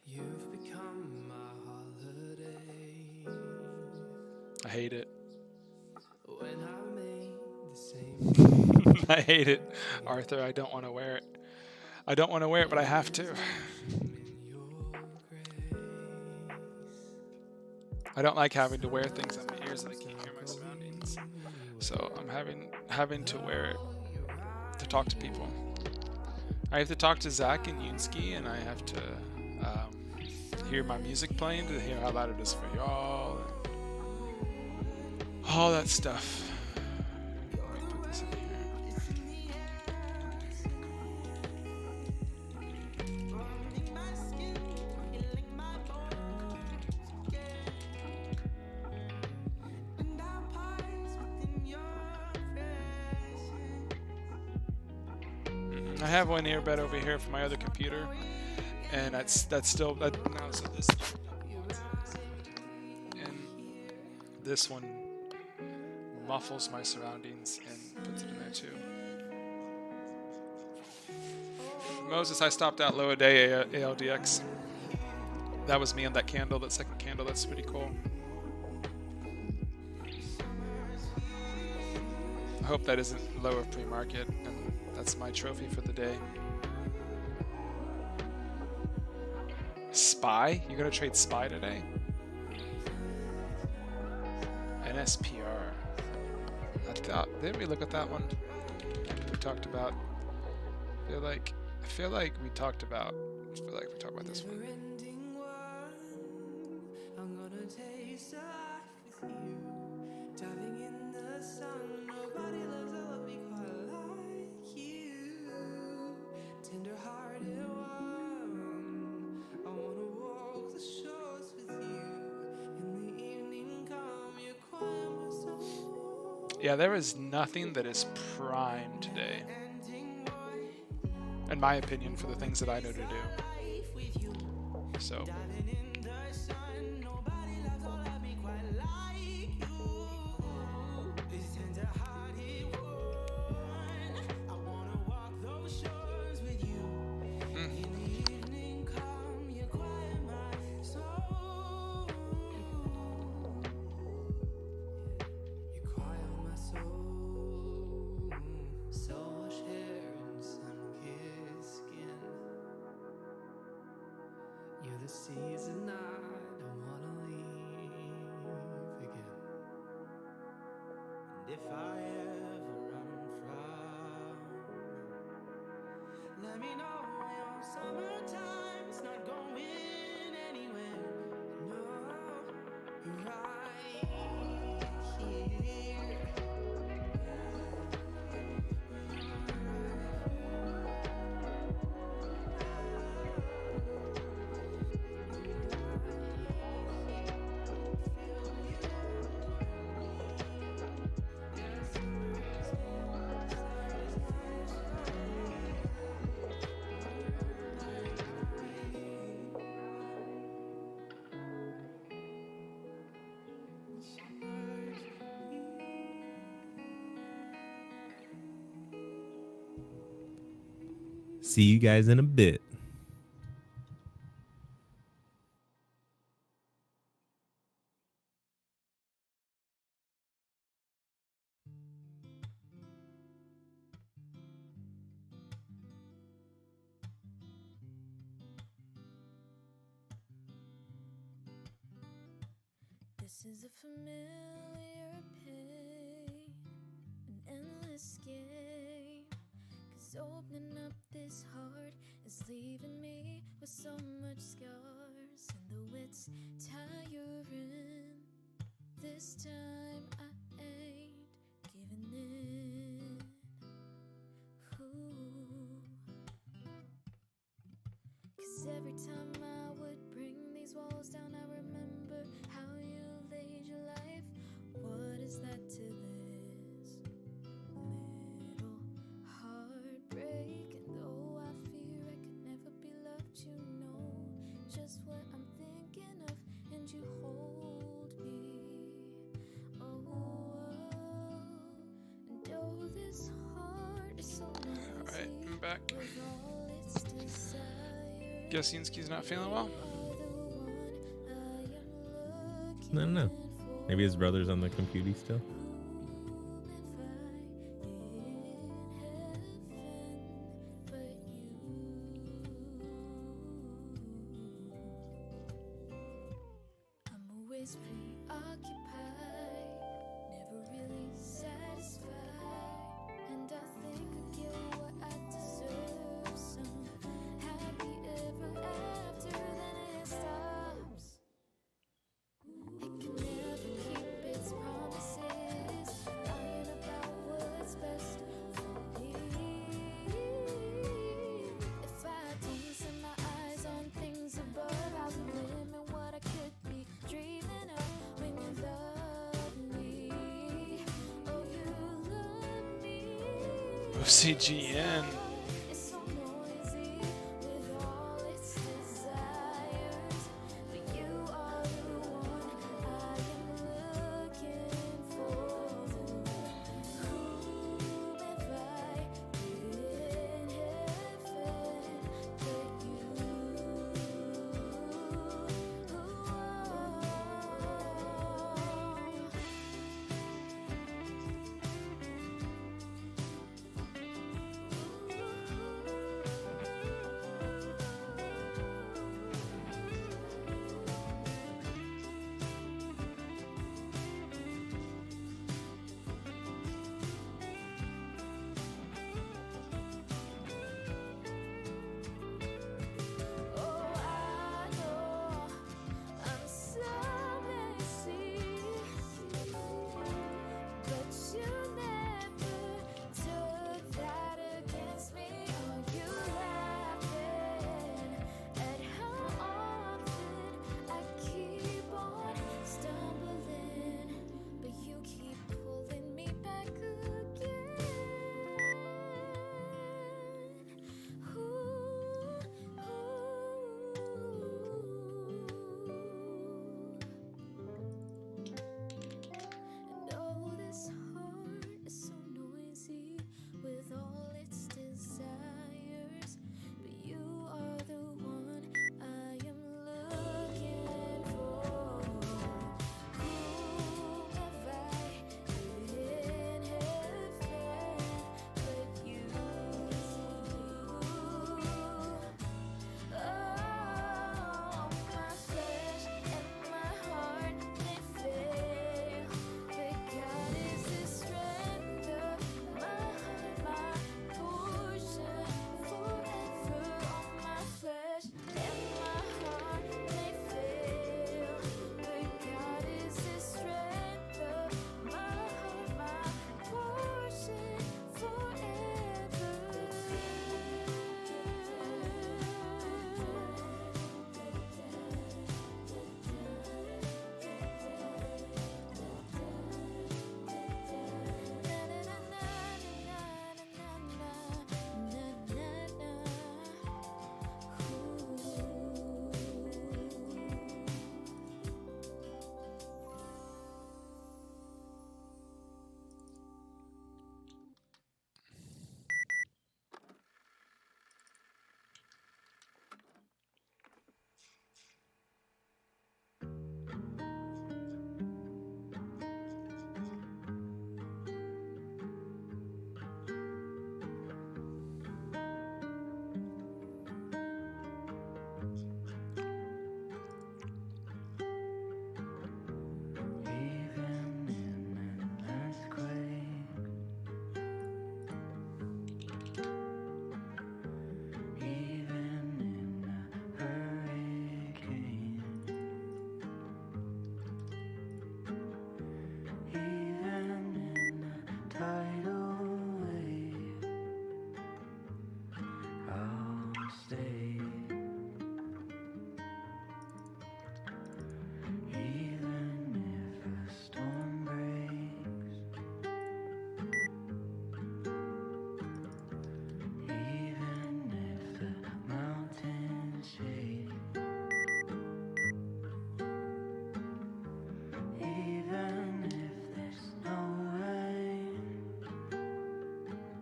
You've become my holiday. I hate it. When I made the same I hate it, Arthur. I don't want to wear it. I don't want to wear it, but I have to. in your grace. I don't like having to wear things on my ears that I can't hear my surroundings. So I'm having to wear it to talk to people. I have to talk to Zach and Yunsky, and I have to hear my music playing to hear how loud it is for y'all. And all that stuff. Let me put this in here. I have one earbud over here for my other computer, and that's still now so this, and this one muffles my surroundings and puts it in there too. Moses, I stopped out low a day ALDX. That was me on that candle, that second candle. That's pretty cool. I hope that isn't low of pre-market, and that's my trophy for the day. SPY? You're gonna trade SPY today? NSPR. Didn't we look at that one? We talked about. I feel like we talked about this one. Never-ending one. I'm gonna taste life with you. Diving in the sun. Nobody loves a lovely quite like you. Tender-hearted one. I wanna walk the shores with you. In the evening come, you quiet my soul. Yeah, there is nothing that is prime today, in my opinion, for the things that I know to do. So. You're the season I don't wanna leave again. And if I ever run from, let me know your summertime's not going anywhere. No, you're right here. See you guys in a bit. This is a familiar pain, an endless game. 'Cause opening up this heart is leaving me with so much scars, and though it's tiring, this time I ain't giving in. Ooh. 'Cause every time I would bring these walls down, I remember how you laid your life. What is that to this little heartbreak? And though I fear I could never be loved, you back. Guess Yinsky's not feeling well. I don't know. Maybe his brother's on the computer still. CGN.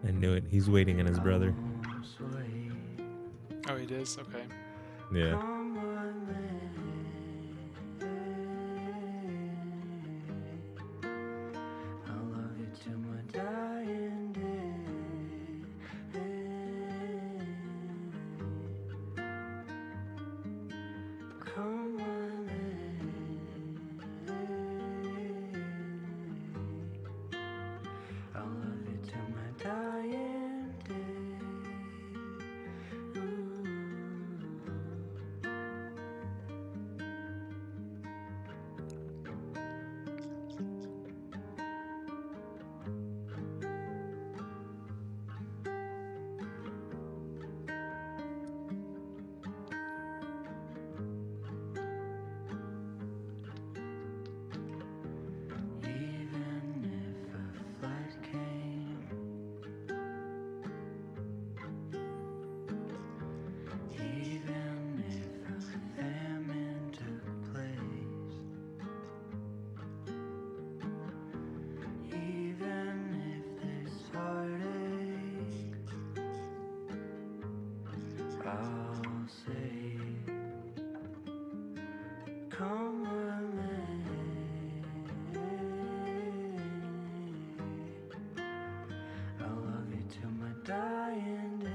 I knew it. He's waiting on his brother. Oh, it is? Okay. Yeah. I'll love you till my dying day. Come on, I'll love you till my dying day. Even if a flight came, even if a famine took place, even if there's heartache, I'll say, come on, I'll love you till my dying day.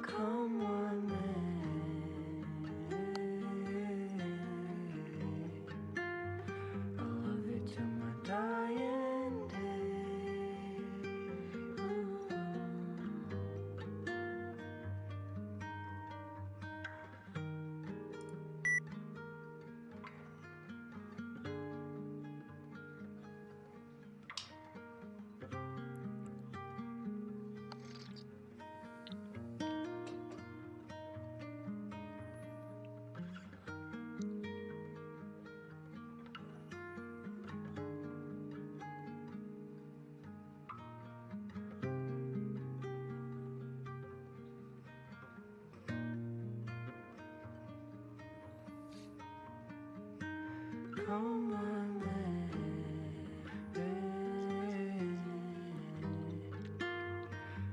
Come on, I'll love you till my dying day. Come on,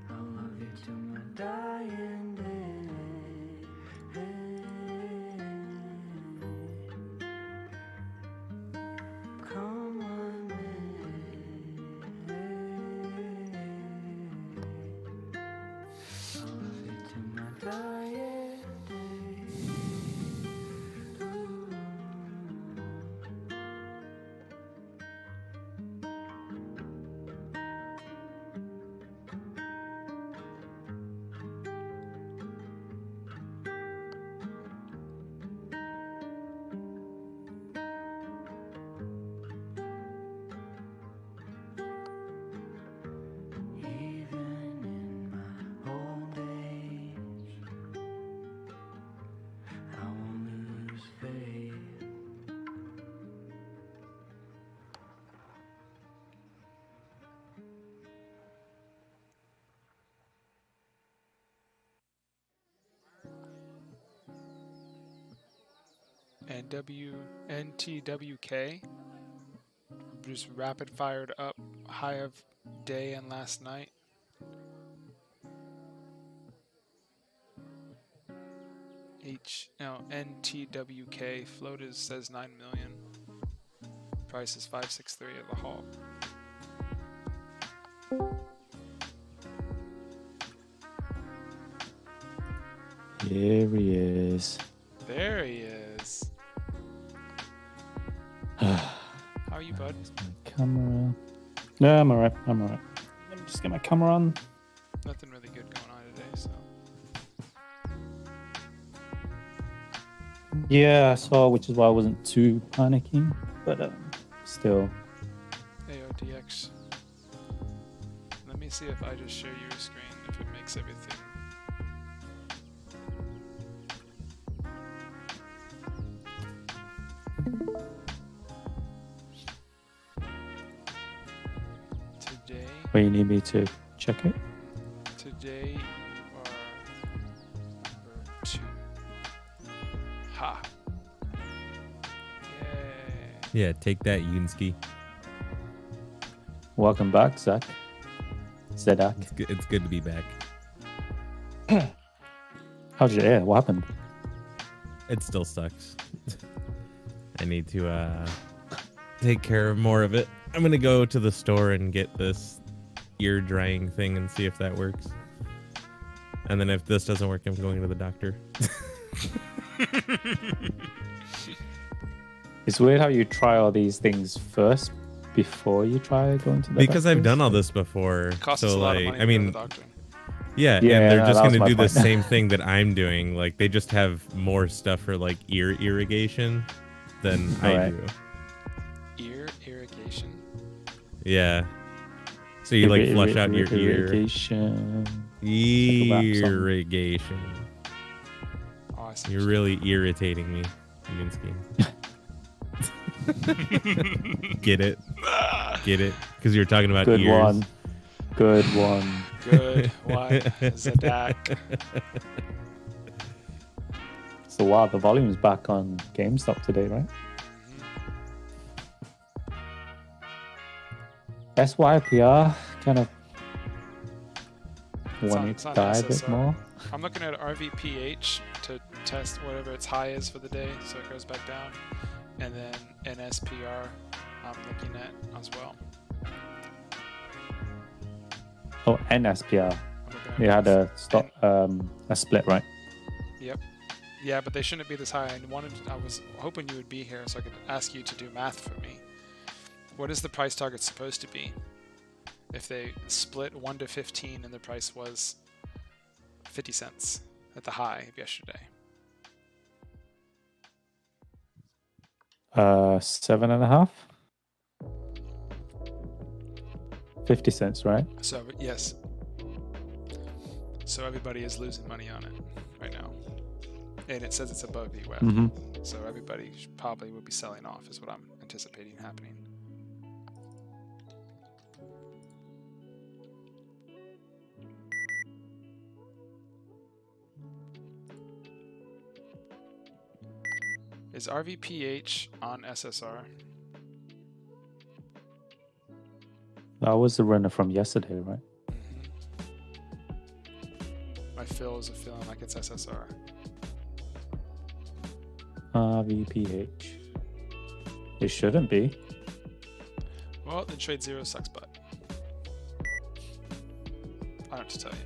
I'll love you till my dying day. Come on, I'll love you till my dying day. Even in my old age, I won't lose faith. NTWK just rapid fired up high of day and last night. NTWK float is says 9 million. Price is 563 at the halt. Here he is. There he is. How are you, bud? My camera. No, I'm alright. I'm alright. Let me just get my camera on. Nothing really good going on today, so. Yeah, I saw, which is why I wasn't too panicking, but still. AODX. Let me see if I just share your screen, if it makes everything. Today. Where you need me to check it? Today you are number 2. Ha! Yay! Yeah, take that, Yunski. Welcome back, Zach. Zedak. It's good to be back. How's your ear? What happened? It still sucks. I need to take care of more of it. I'm gonna go to the store and get this ear drying thing and see if that works. And then if this doesn't work, I'm going to the doctor. It's weird how you try all these things first before you try going to the Because I've doctors. done all this before. It costs us So a lot of like, money I to go to mean, the doctor. yeah, Yeah, and they're no, just that was gonna my do the point. same thing that I'm doing. Like they just have more stuff for like ear irrigation than I Alright. do. Ear irrigation. Yeah. So you like flush out your ear. Irrigation. Like a rap song. Irrigation. Oh, I see. You're really irritating me, Minsky. Get it? Get it? Because you're talking about Good ears. one. Good one. Good one, Zadak. So wow, the volume's back on GameStop today, right? SYPR kind of want it it's to on die a bit SSR. more. I'm looking at RVPH to test whatever its high is for the day, so it goes back down. And then NSPR, I'm looking at as well. Oh, NSPR. I'm looking at They had both. a split, right? Yep. Yeah, but they shouldn't be this high. I was hoping you would be here so I could ask you to do math for me. What is the price target supposed to be? If they split 1 to 15 and the price was 50 cents at the high of yesterday. 7.5. 50 cents, right? So yes. So everybody is losing money on it right now. And it says it's above VWAP. Mm-hmm. So everybody probably will be selling off is what I'm anticipating happening. Is RVPH on SSR? That was the runner from yesterday, right? My feels are feeling like it's SSR. RVPH. It shouldn't be. Well, then trade zero sucks butt. I don't have to tell you.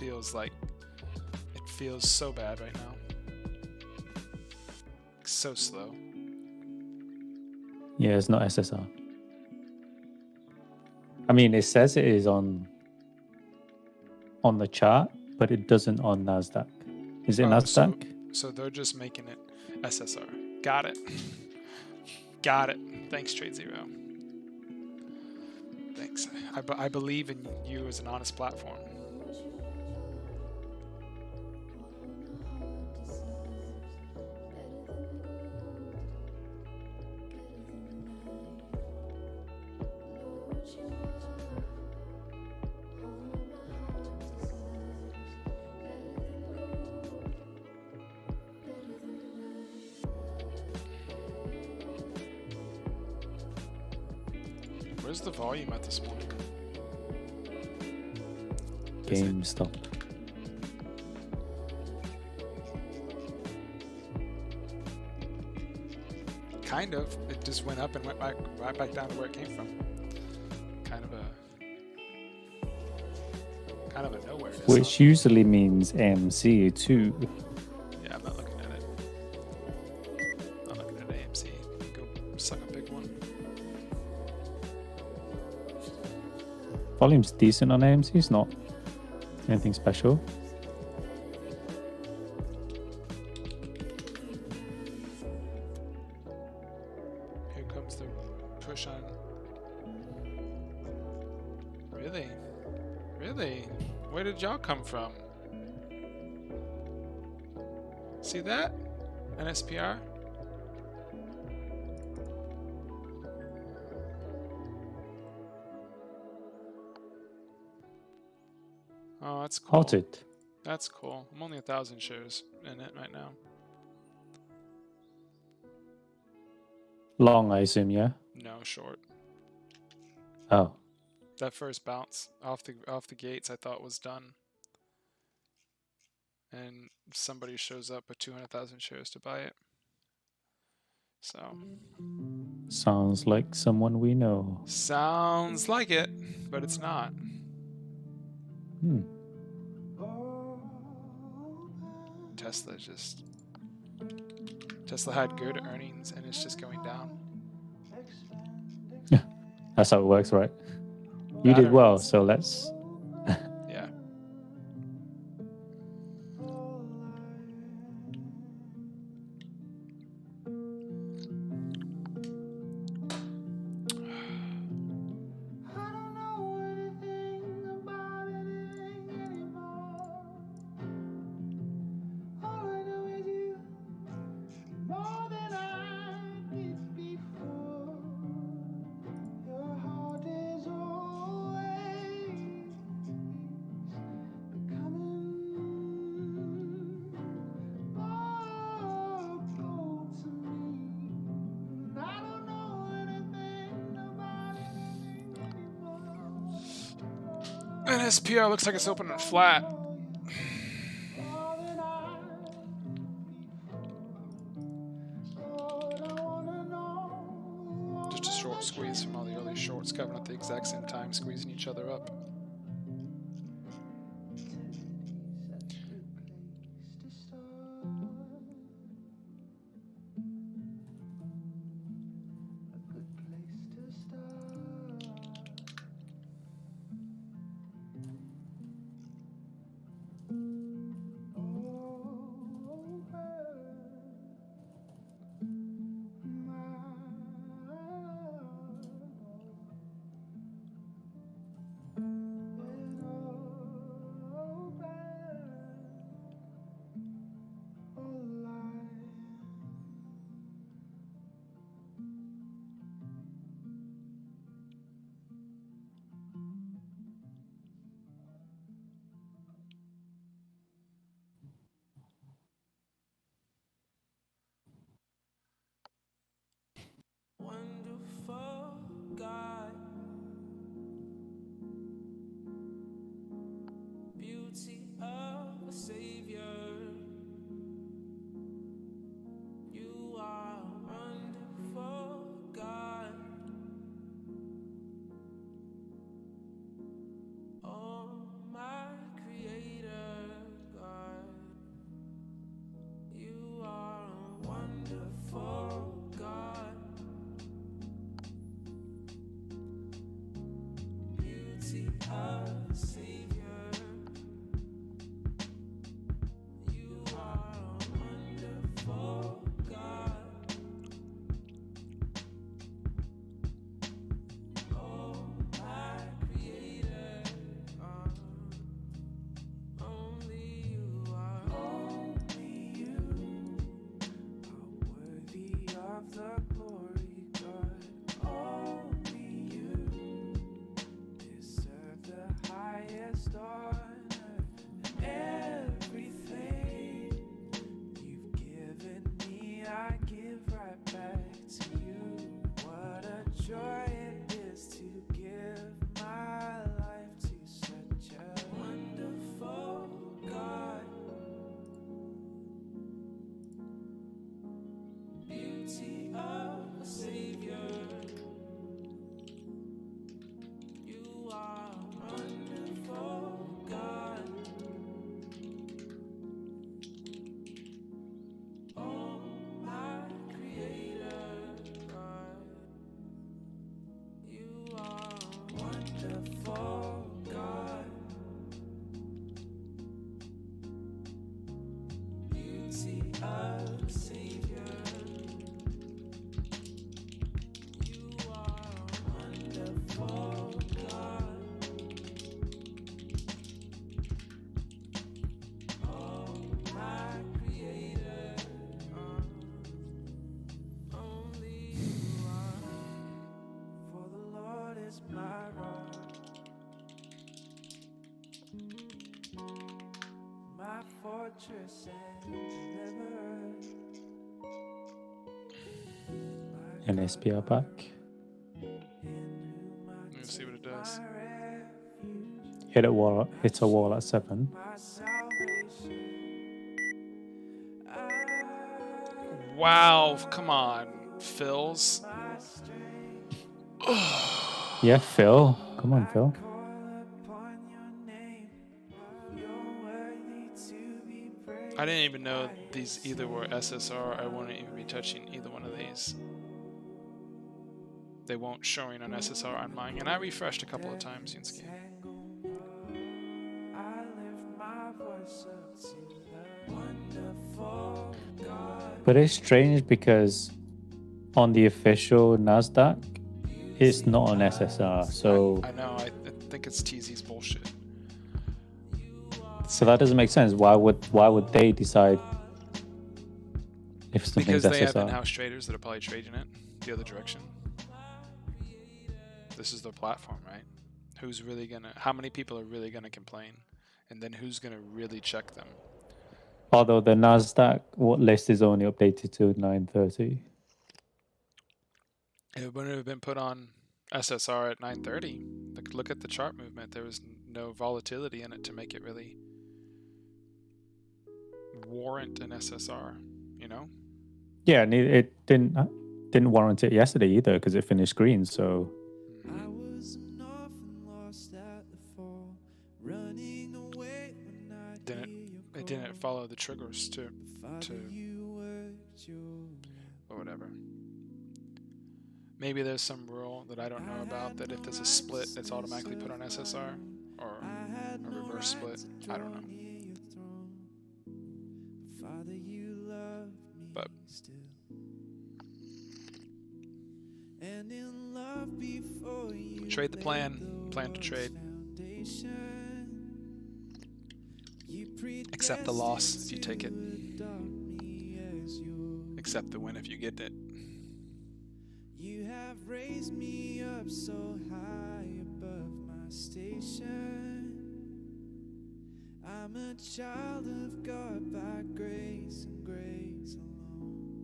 It feels so bad right now. So slow. Yeah, it's not SSR. I mean, it says it is on the chart, but it doesn't on NASDAQ. Is it Oh, NASDAQ? So they're just making it SSR. Got it. Got it. Thanks, Trade Zero. Thanks. I believe in you as an honest platform. Where's the volume at this morning? GameStop. Kind of. It just went up and went right back down to where it came from. Kind of a nowhere. Which usually means AMC too. Yeah, I'm not looking at it. I'm looking at AMC. Go suck a big one. Volume's decent on AMC. It's not anything special. Here comes the push on. Really? Really? Where did y'all come from? See that? NSPR? Oh, that's cool. Halted. That's cool. I'm only 1,000 shares in it right now. Long, I assume, yeah? No, short. Oh, That first bounce off the gates I thought was done. And somebody shows up with 200,000 shares to buy it. So sounds like someone we know. sounds like it, but it's not. Hmm. Tesla had good earnings and it's just going down. That's how it works, right? You Bad did well, earnings. so let's. Yeah. And SPR looks like it's opening flat. Just a short squeeze from all the early shorts coming at the exact same time, squeezing each other up. Wonderful God, beauty of a savior. You are wonderful God. Oh, my creator God. You are a wonderful God. Beauty of a savior. You are a wonderful God. Oh, my creator. Only you are. Only you are worthy of the glory, God. Only you deserve the highest honor. Everything you've given me, I give right back to you. What a joy it is to give my life to such a wonderful God. Beauty of a savior. You are a wonderful God. Oh, my creator God. You are a wonderful God. Beauty of a savior. You are a wonderful God. Oh, my creator. Only you are. For the Lord is my rock, my fortress and deliverer. And SPR back. In whom I We'll see what it does. Hit a wall at 7. Wow, come on, Phils. Yeah, Phil. Come on, Phil. I didn't even know these either were SSR. I wouldn't even be touching either one of these. They won't showing on SSR on mine, and I refreshed a couple of times, Yinsuke. But it's strange because on the official NASDAQ, it's not on SSR. So I know. I think it's TZ's bullshit. so that doesn't make sense. Why would they decide if something's Because they have SSR? in-house traders that are probably trading it the other direction. This is their platform, right? Who's really gonna? How many people are really gonna complain? And then who's gonna really check them? Although the NASDAQ list is only updated to 9:30. It wouldn't have been put on SSR at 9:30. Look at the chart movement. There was no volatility in it to make it really warrant an SSR. You know? Yeah, and it didn't warrant it yesterday either because it finished green. So It didn't follow the triggers to or whatever. Maybe there's some rule that I don't know about that if there's a split, it's automatically put on SSR or a reverse split. I don't know. But trade the plan to trade. Accept the loss if you take it. Accept the win if you get it. You have raised me up so high above my station. I'm a child of God by grace and grace alone.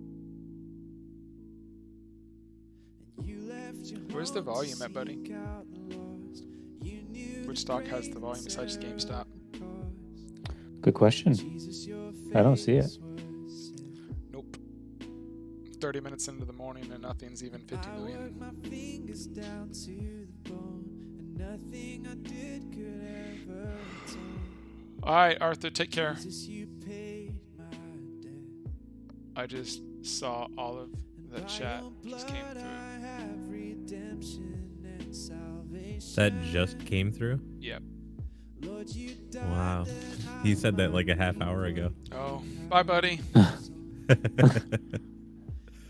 And you left your Where's the volume at, buddy? Which stock has the volume besides GameStop? good question. I don't see it. Nope. 30 minutes into the morning and nothing's even 50 million. my fingers down to the bone, and nothing I did could ever atone. Alright, Arthur, take care. Jesus, you paid my debt. I just saw all of the chat just came I through. have redemption and salvation. That just came through? Yep. Lord, you Wow. He said that like a half hour ago. Oh, bye, buddy.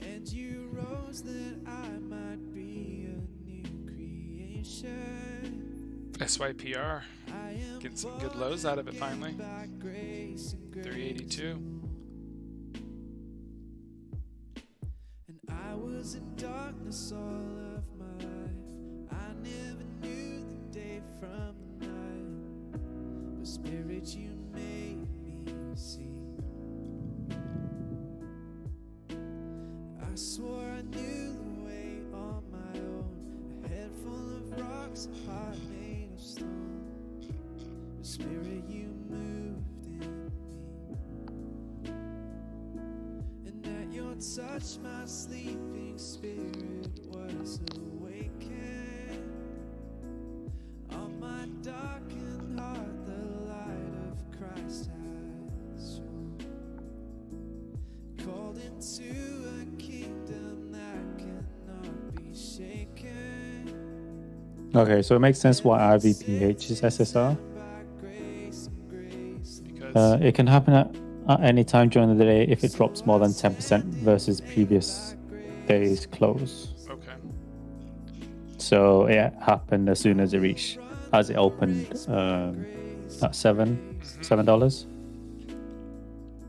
and you rose that I might be a new creation. SYPR. I am Getting some good lows out of it finally. by grace and grace. 382. And I was in darkness all of my life. I never knew the day from the night. But Spirit, you made me see. I swore I knew the way on my own. A head full of rocks, a heart made of stone. But Spirit, you moved in me. And at your touch, my sleeping spirit was awakened. On my darkened heart, the light of Christ has shone. Called into a kingdom that cannot be shaken. Okay, so it makes sense why IVPH is SSR. By grace and grace. Because It can happen at any time during the day if it drops more than 10% versus previous day's close. okay. So it happened as soon as it opened at $7.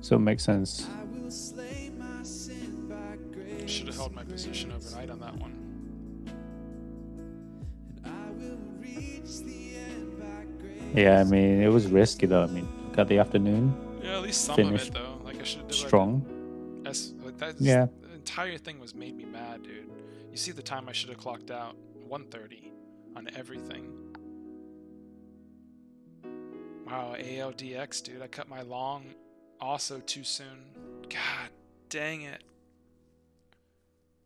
So it makes sense. I will slay my sin by grace. Should have held my position overnight on that one. And I will reach the end by grace. Yeah, I mean, it was risky though. I mean, look at the afternoon, Yeah, at least some Finished of it though. Like I should have strong. Yeah. Yeah. The entire thing was made me mad, dude. You see the time I should have clocked out? 1:30. on everything. Wow, ALDX, dude. I cut my long also too soon. God dang it.